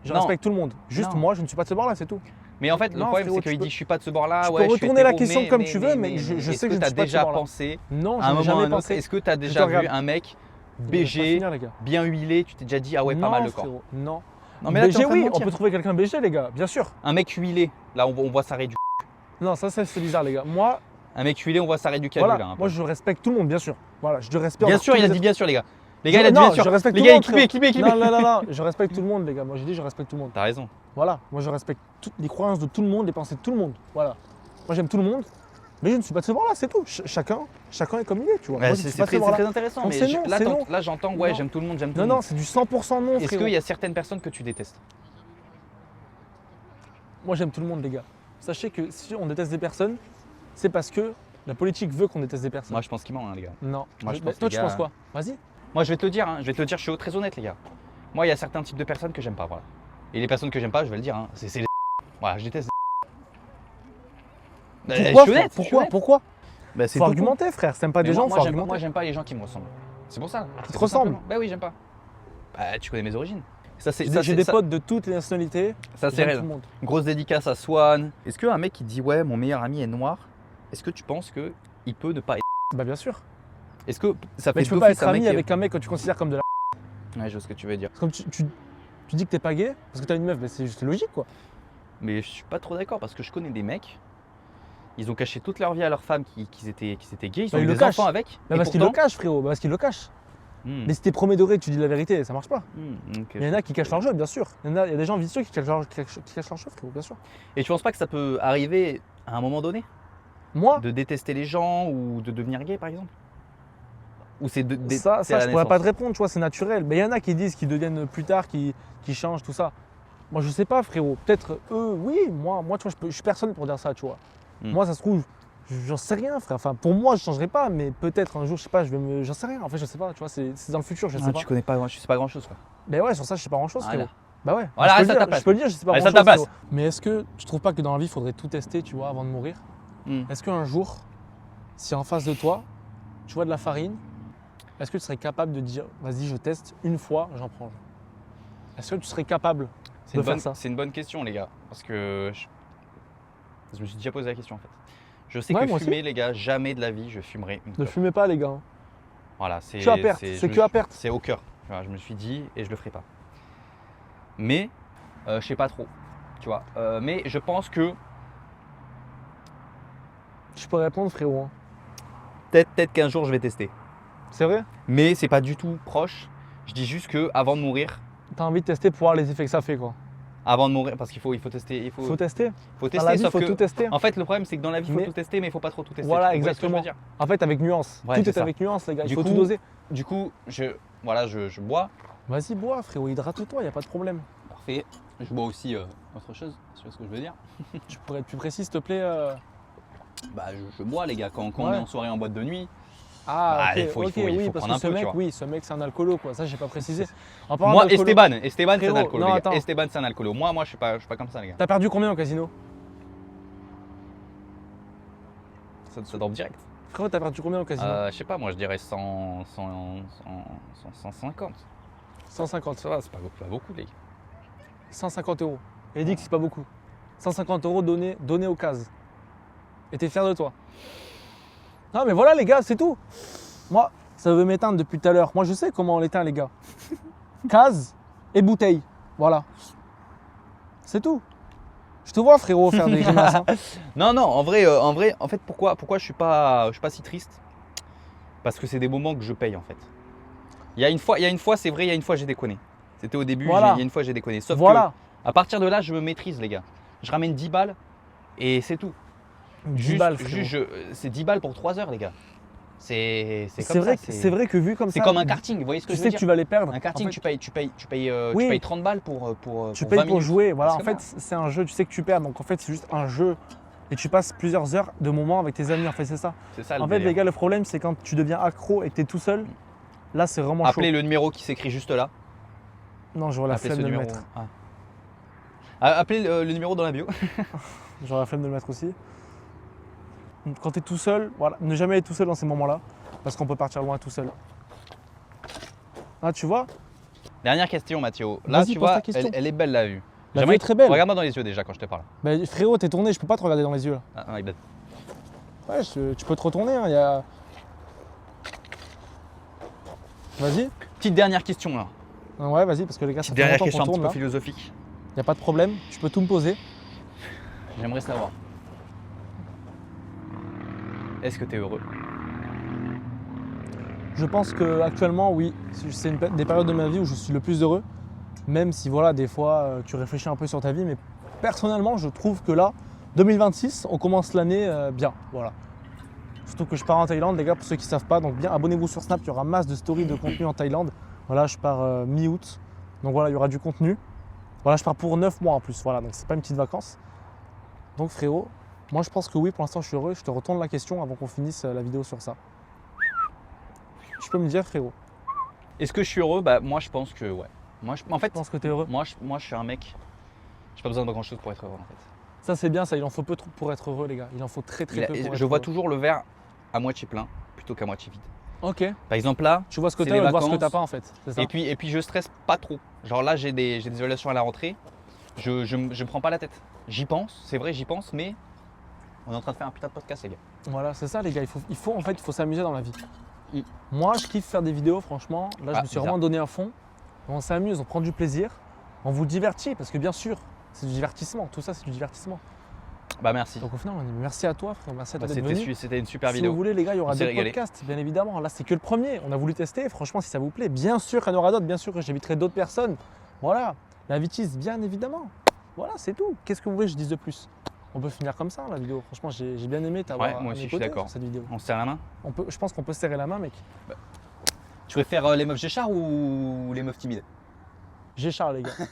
Speaker 2: je
Speaker 1: Non.
Speaker 2: respecte tout le monde. Juste
Speaker 1: Non.
Speaker 2: moi, je ne suis pas de ce bord-là, c'est tout.
Speaker 1: Mais en fait, le
Speaker 2: Non,
Speaker 1: problème,
Speaker 2: frérot,
Speaker 1: c'est qu'il
Speaker 2: tu peux-
Speaker 1: dit je suis pas de ce bord-là.
Speaker 2: tu
Speaker 1: ouais,
Speaker 2: peux
Speaker 1: je suis
Speaker 2: retourner la
Speaker 1: hétéro,
Speaker 2: question
Speaker 1: mais-
Speaker 2: comme
Speaker 1: mais-
Speaker 2: tu veux, mais je
Speaker 1: est-ce
Speaker 2: sais que je
Speaker 1: tu
Speaker 2: ne
Speaker 1: as
Speaker 2: suis pas de ce
Speaker 1: déjà
Speaker 2: bord-là.
Speaker 1: pensé
Speaker 2: Non,
Speaker 1: à
Speaker 2: je
Speaker 1: un
Speaker 2: n'ai
Speaker 1: moment
Speaker 2: jamais
Speaker 1: ou à un autre,
Speaker 2: pensé.
Speaker 1: est-ce que tu as
Speaker 2: te
Speaker 1: déjà vu
Speaker 2: regarde.
Speaker 1: un mec
Speaker 2: Je vais pas
Speaker 1: BG,
Speaker 2: finir, les gars.
Speaker 1: bien huilé, tu t'es déjà dit ah ouais, pas
Speaker 2: Non,
Speaker 1: mal le corps.
Speaker 2: frérot, non.
Speaker 1: Non mais là, t'es en
Speaker 2: BG,
Speaker 1: train de
Speaker 2: oui, on
Speaker 1: mentir.
Speaker 2: peut trouver quelqu'un BG, les gars, bien sûr.
Speaker 1: Un mec huilé, là on voit s'arrêter du.
Speaker 2: Non, ça, c'est bizarre, les gars. Moi,
Speaker 1: Un mec huilé, on voit s'arrêter du canu
Speaker 2: voilà,
Speaker 1: là. un peu.
Speaker 2: moi, je respecte tout le monde, bien sûr. Voilà, je respecte.
Speaker 1: Bien sûr, il a dit bien sûr les gars. Les gars, il a dit
Speaker 2: non,
Speaker 1: bien sûr.
Speaker 2: je respecte
Speaker 1: Les
Speaker 2: tout
Speaker 1: gars,
Speaker 2: le monde,
Speaker 1: clippez.
Speaker 2: Non, je respecte tout le monde, les gars. Moi, j'ai dit, je respecte tout le monde.
Speaker 1: T'as raison.
Speaker 2: Voilà, moi, je respecte toutes les croyances de tout le monde, les pensées de tout le monde. Voilà. Moi, j'aime tout le monde, mais je ne suis pas de ce bord-là, c'est tout. Chacun est comme il est, tu vois.
Speaker 1: Ouais,
Speaker 2: Moi, je
Speaker 1: c'est
Speaker 2: suis pas de ce
Speaker 1: c'est
Speaker 2: bord-là.
Speaker 1: très intéressant.
Speaker 2: Donc,
Speaker 1: Mais
Speaker 2: c'est non,
Speaker 1: là,
Speaker 2: c'est non.
Speaker 1: là, j'entends, ouais,
Speaker 2: Non.
Speaker 1: j'aime tout le monde, j'aime tout
Speaker 2: Non,
Speaker 1: le
Speaker 2: non,
Speaker 1: monde.
Speaker 2: c'est du 100% non,
Speaker 1: Est-ce
Speaker 2: frérot.
Speaker 1: qu'il y a certaines personnes que tu détestes?
Speaker 2: Moi, j'aime tout le monde, les gars. Sachez que si on déteste des personnes, c'est parce que la politique veut qu'on déteste des personnes.
Speaker 1: Moi, je pense qu'il ment, hein, les gars.
Speaker 2: Non.
Speaker 1: Moi, je pense,
Speaker 2: Toi,
Speaker 1: les
Speaker 2: tu
Speaker 1: gars,
Speaker 2: penses quoi? Vas-y.
Speaker 1: Moi, je vais te le dire, je suis très honnête, les gars. Moi, il y a certains types de personnes que j'aime pas, voilà. Et les personnes que j'aime pas, je vais le dire, hein, c'est les. Voilà, je déteste.
Speaker 2: Pourquoi,
Speaker 1: je suis
Speaker 2: frère
Speaker 1: honnête, je suis honnête.
Speaker 2: Pourquoi
Speaker 1: Bah, c'est
Speaker 2: Faut
Speaker 1: tout
Speaker 2: argumenter, frère. Si t'aimes pas
Speaker 1: con.
Speaker 2: des
Speaker 1: Mais
Speaker 2: gens,
Speaker 1: moi,
Speaker 2: faut
Speaker 1: j'aime pas-
Speaker 2: argumenter.
Speaker 1: moi, j'aime pas les gens qui me ressemblent. C'est pour ça.
Speaker 2: Qui te
Speaker 1: Tout
Speaker 2: ressemblent?
Speaker 1: simplement. Bah oui, j'aime pas. Bah, tu connais mes origines. Ça, c'est
Speaker 2: J'ai des potes de toutes les nationalités.
Speaker 1: Ça, c'est
Speaker 2: J'aime
Speaker 1: réel.
Speaker 2: tout le monde.
Speaker 1: Grosse dédicace à Swan. Est-ce qu'un mec qui dit ouais, mon meilleur ami est noir, est-ce que tu penses qu'il peut ne pas être.
Speaker 2: Bah, bien sûr.
Speaker 1: Est-ce que ça fait
Speaker 2: Mais tu peux pas
Speaker 1: d'office
Speaker 2: être
Speaker 1: un mec
Speaker 2: ami
Speaker 1: qui est-
Speaker 2: avec un mec que tu considères comme de la.
Speaker 1: Ouais, je vois ce que tu veux dire.
Speaker 2: C'est comme tu dis que t'es pas gay parce que t'as une meuf, mais c'est juste logique, quoi.
Speaker 1: Mais je suis pas trop d'accord parce que je connais des mecs, ils ont caché toute leur vie à leur femme qu'ils étaient gays, ils
Speaker 2: Bah,
Speaker 1: ont eu
Speaker 2: ils le
Speaker 1: des
Speaker 2: cachent.
Speaker 1: enfants avec.
Speaker 2: Bah,
Speaker 1: et
Speaker 2: parce qu'il le
Speaker 1: pourtant-
Speaker 2: cache, frérot. Bah, parce qu'il le cache.
Speaker 1: Hmm,
Speaker 2: Mais si t'es premier degré, tu dis la vérité, ça marche pas.
Speaker 1: ok.
Speaker 2: Il y en a qui cachent leur jeu, bien sûr. Il y a des gens vicieux qui cachent leur jeu, frérot, bien sûr.
Speaker 1: Et tu penses pas que ça peut arriver à un moment donné
Speaker 2: Moi,
Speaker 1: de détester les gens ou de devenir gay par exemple? Ou c'est
Speaker 2: ça,
Speaker 1: c'est à la
Speaker 2: je pourrais pas te
Speaker 1: naissance?
Speaker 2: répondre, tu vois, c'est naturel. Mais il y en a qui disent qu'ils deviennent plus tard, qui changent, tout ça. Moi, je sais pas, frérot. Peut-être eux, oui. Moi, tu vois, je suis personne pour dire ça, tu vois.
Speaker 1: Hmm.
Speaker 2: Moi, ça se trouve, j'en sais rien, frère. Enfin, pour moi, je changerai pas, mais peut-être un jour, je sais pas, j'en sais rien. En fait, je sais pas, tu vois, c'est dans le futur, je sais
Speaker 1: Ah,
Speaker 2: pas.
Speaker 1: tu connais pas, je sais pas grand chose quoi.
Speaker 2: Mais ouais, sur ça, je sais pas grand chose,
Speaker 1: Voilà.
Speaker 2: frérot. Bah ouais.
Speaker 1: Voilà,
Speaker 2: je peux
Speaker 1: reste à
Speaker 2: le
Speaker 1: ta
Speaker 2: dire,
Speaker 1: place.
Speaker 2: je peux le dire, je sais pas
Speaker 1: Reste
Speaker 2: grand
Speaker 1: à ta
Speaker 2: chose.
Speaker 1: place.
Speaker 2: frérot. Mais est-ce que tu trouves pas que dans la vie, il faudrait tout tester, tu vois, avant de mourir?
Speaker 1: Hmm.
Speaker 2: Est-ce qu'un jour, si en face de toi, tu vois de la farine, est-ce que tu serais capable de dire, vas-y, je teste une fois, j'en prends? Est-ce que tu serais capable de faire ça?
Speaker 1: C'est une bonne question les gars, parce que je me suis déjà posé la question en fait. Je sais
Speaker 2: Ouais,
Speaker 1: que
Speaker 2: moi
Speaker 1: fumer les gars, jamais de la vie je fumerai une
Speaker 2: Ne
Speaker 1: clope.
Speaker 2: fumez pas, les gars.
Speaker 1: Voilà, c'est
Speaker 2: Que à perte, c'est que à perte.
Speaker 1: C'est au cœur. Voilà, je me suis dit et je le ferai pas. Mais je sais pas trop, tu vois. Mais je pense que
Speaker 2: Je peux répondre, frérot. hein.
Speaker 1: peut-être qu'un jour je vais tester.
Speaker 2: C'est vrai?
Speaker 1: Mais c'est pas du tout proche. Je dis juste que avant de mourir,
Speaker 2: T'as envie de tester pour voir les effets que ça fait, quoi.
Speaker 1: avant de mourir, parce qu'il faut tester,
Speaker 2: Faut tester.
Speaker 1: faut
Speaker 2: Dans la vie,
Speaker 1: sauf
Speaker 2: faut
Speaker 1: que
Speaker 2: tout tester.
Speaker 1: en fait le problème c'est que dans la vie il faut
Speaker 2: Mais-
Speaker 1: tout tester, mais il faut pas trop tout tester.
Speaker 2: Voilà,
Speaker 1: Tu vois ce que je veux
Speaker 2: exactement.
Speaker 1: dire?
Speaker 2: En fait, avec nuance.
Speaker 1: Ouais,
Speaker 2: Tout
Speaker 1: c'est
Speaker 2: est
Speaker 1: ça.
Speaker 2: avec nuance, les gars. Il
Speaker 1: Du
Speaker 2: faut
Speaker 1: coup-
Speaker 2: tout doser.
Speaker 1: Du coup, je bois.
Speaker 2: Vas-y, bois, frérot. Hydrate-toi, y a pas de problème.
Speaker 1: Parfait. Je bois aussi autre chose, tu vois ce que je veux dire?
Speaker 2: Tu pourrais être plus précis, s'il te plaît?
Speaker 1: Bah je bois les gars, quand on
Speaker 2: Ouais.
Speaker 1: est en soirée en boîte de nuit.
Speaker 2: Ah,
Speaker 1: Bah,
Speaker 2: ok,
Speaker 1: il faut
Speaker 2: ok,
Speaker 1: prendre
Speaker 2: oui,
Speaker 1: un
Speaker 2: parce que
Speaker 1: peu,
Speaker 2: ce
Speaker 1: tu
Speaker 2: mec,
Speaker 1: vois.
Speaker 2: oui, ce mec, c'est un alcoolo, quoi. Ça, j'ai pas précisé. En parlant
Speaker 1: Moi,
Speaker 2: d'alcoolo,
Speaker 1: Esteban c'est un
Speaker 2: Frérot,
Speaker 1: alcoolo,
Speaker 2: non,
Speaker 1: les gars.
Speaker 2: attends.
Speaker 1: Esteban, c'est un alcoolo. Moi, je suis pas comme ça, les gars.
Speaker 2: T'as perdu combien au casino?
Speaker 1: Ça dort direct.
Speaker 2: Frérot, t'as perdu combien au casino?
Speaker 1: Je sais pas, moi, je dirais 150.
Speaker 2: 150.
Speaker 1: Ça va, c'est pas beaucoup, les gars.
Speaker 2: 150 euros. Et il dit que c'est pas beaucoup. 150 euros donnés aux cases. Et t'es fier de toi. Non, mais voilà, les gars, c'est tout. Moi, ça veut m'éteindre depuis tout à l'heure. Moi, je sais comment on l'éteint, les gars. Case et bouteille. Voilà. C'est tout. Je te vois frérot faire des grimaces. Hein.
Speaker 1: Non, en vrai, en fait, pourquoi je suis pas si triste? Parce que c'est des moments que je paye en fait. Il y a une fois, c'est vrai, il y a une fois j'ai déconné. C'était au début,
Speaker 2: Voilà.
Speaker 1: il y a une fois j'ai déconné. Sauf
Speaker 2: Voilà.
Speaker 1: que à partir de là, je me maîtrise les gars. Je ramène 10 balles et c'est tout.
Speaker 2: 10 balles, frérot.
Speaker 1: C'est 10 balles pour 3 heures les gars. C'est
Speaker 2: C'est
Speaker 1: comme
Speaker 2: vrai,
Speaker 1: ça.
Speaker 2: c'est vrai que vu comme
Speaker 1: C'est
Speaker 2: ça,
Speaker 1: comme un karting, vous voyez ce que
Speaker 2: tu
Speaker 1: je
Speaker 2: sais
Speaker 1: veux
Speaker 2: que
Speaker 1: dire?
Speaker 2: tu vas les perdre.
Speaker 1: Un karting,
Speaker 2: En fait,
Speaker 1: tu
Speaker 2: Oui.
Speaker 1: payes 30 balles pour
Speaker 2: tu
Speaker 1: 20
Speaker 2: payes pour
Speaker 1: minutes.
Speaker 2: jouer. Voilà, en
Speaker 1: C'est
Speaker 2: fait,
Speaker 1: comme
Speaker 2: c'est un jeu, tu sais que tu perds. Donc en fait, c'est juste un jeu. Et tu passes plusieurs heures de moments avec tes amis. En fait, c'est ça.
Speaker 1: C'est ça le
Speaker 2: En fait,
Speaker 1: délire.
Speaker 2: les gars, le problème, c'est quand tu deviens accro et que tu es tout seul. Là, c'est vraiment chaud.
Speaker 1: Appelez le numéro qui s'écrit juste là.
Speaker 2: Non, j'aurais la
Speaker 1: Appelez
Speaker 2: flemme
Speaker 1: ce
Speaker 2: de le
Speaker 1: numéro.
Speaker 2: mettre.
Speaker 1: Appelez le numéro dans la bio.
Speaker 2: J'aurais la flemme de le mettre aussi. Quand tu es tout seul, voilà, ne jamais être tout seul dans ces moments-là. Parce qu'on peut partir loin tout seul. Ah, tu vois,
Speaker 1: Dernière question, Mathéo. Là,
Speaker 2: Vas-y,
Speaker 1: tu
Speaker 2: pose ta
Speaker 1: vois,
Speaker 2: question.
Speaker 1: elle est belle la vue.
Speaker 2: La
Speaker 1: J'aimerais
Speaker 2: vue est très belle.
Speaker 1: Regarde-moi dans les yeux déjà quand je te parle.
Speaker 2: bah, frérot, t'es tourné, je peux pas te regarder dans les yeux là.
Speaker 1: Ah, my bad.
Speaker 2: Ouais, tu peux te retourner, hein, y a... Vas-y.
Speaker 1: Petite dernière question là.
Speaker 2: Ouais, vas-y, parce que les gars, ça
Speaker 1: Petite
Speaker 2: fait
Speaker 1: dernière
Speaker 2: longtemps
Speaker 1: question
Speaker 2: qu'on
Speaker 1: un petit
Speaker 2: tourne
Speaker 1: peu
Speaker 2: là.
Speaker 1: philosophique.
Speaker 2: Y a pas de problème, tu peux tout me poser.
Speaker 1: J'aimerais savoir. Est-ce que tu es heureux?
Speaker 2: Je pense que actuellement, oui, c'est des périodes de ma vie où je suis le plus heureux. Même si, voilà, des fois, tu réfléchis un peu sur ta vie. Mais personnellement, je trouve que là, 2026, on commence l'année bien. Voilà. Surtout que je pars en Thaïlande, les gars, pour ceux qui ne savent pas. Donc, bien, abonnez-vous sur Snap, il y aura masse de stories de contenu en Thaïlande. Voilà, je pars mi-août. Donc, voilà, il y aura du contenu. Voilà, je pars pour 9 mois en plus. Voilà, donc c'est pas une petite vacance. Donc, frérot, moi, je pense que oui, pour l'instant, je suis heureux. Je te retourne la question avant qu'on finisse la vidéo sur ça. Tu peux me dire, frérot,
Speaker 1: Est-ce que je suis heureux? Bah, moi, je pense que ouais. En fait,
Speaker 2: je pense que tu es heureux.
Speaker 1: moi, je suis un mec. J'ai pas besoin de grand chose pour être heureux en fait.
Speaker 2: Ça, c'est bien, ça. Il en faut peu pour être heureux, les gars. Il en faut très, très peu pour être
Speaker 1: Je vois
Speaker 2: heureux.
Speaker 1: toujours le verre à moitié plein plutôt qu'à moitié vide.
Speaker 2: Ok.
Speaker 1: Par exemple là,
Speaker 2: Tu vois ce que
Speaker 1: c'est
Speaker 2: tu as
Speaker 1: les
Speaker 2: et voir ce que
Speaker 1: vacances.
Speaker 2: tu pas, en fait. C'est ça.
Speaker 1: et puis je stresse pas trop. Genre là, j'ai des évaluations à la rentrée. Je me prends pas la tête. J'y pense, c'est vrai, j'y pense, mais on est en train de faire un putain de podcast, les gars.
Speaker 2: Voilà, c'est ça, les gars. En fait, il faut s'amuser dans la vie.
Speaker 1: Mm.
Speaker 2: Moi, je kiffe faire des vidéos, franchement. Là, je me suis
Speaker 1: bizarre.
Speaker 2: vraiment donné un fond. On s'amuse, on prend du plaisir. On vous divertit, parce que bien sûr, c'est du divertissement. Tout ça, c'est du divertissement.
Speaker 1: Bah merci.
Speaker 2: Donc au final, on dit merci à toi, frère. Merci à toi
Speaker 1: Bah,
Speaker 2: d'être venu.
Speaker 1: c'était une super
Speaker 2: Si
Speaker 1: vidéo.
Speaker 2: vous voulez, les gars, il y aura
Speaker 1: On s'est
Speaker 2: d'autres
Speaker 1: régalé.
Speaker 2: podcasts, bien évidemment. Là, c'est que le premier. On a voulu tester. Franchement, si ça vous plaît, bien sûr qu'il y en aura d'autres. Bien sûr que j'inviterai d'autres personnes. Voilà. La vitesse, bien évidemment. Voilà, c'est tout. Qu'est-ce que vous voulez que je dise de plus? On peut finir comme ça, la vidéo. Franchement, j'ai bien aimé t'avoir
Speaker 1: Ouais, moi
Speaker 2: à
Speaker 1: aussi,
Speaker 2: mes
Speaker 1: je suis
Speaker 2: côtés
Speaker 1: d'accord.
Speaker 2: sur cette vidéo.
Speaker 1: On se serre la main.
Speaker 2: Je pense qu'on peut se serrer la main, mec.
Speaker 1: Tu préfères les meufs Géchard ou les meufs timides?
Speaker 2: J'ai Charles, les gars.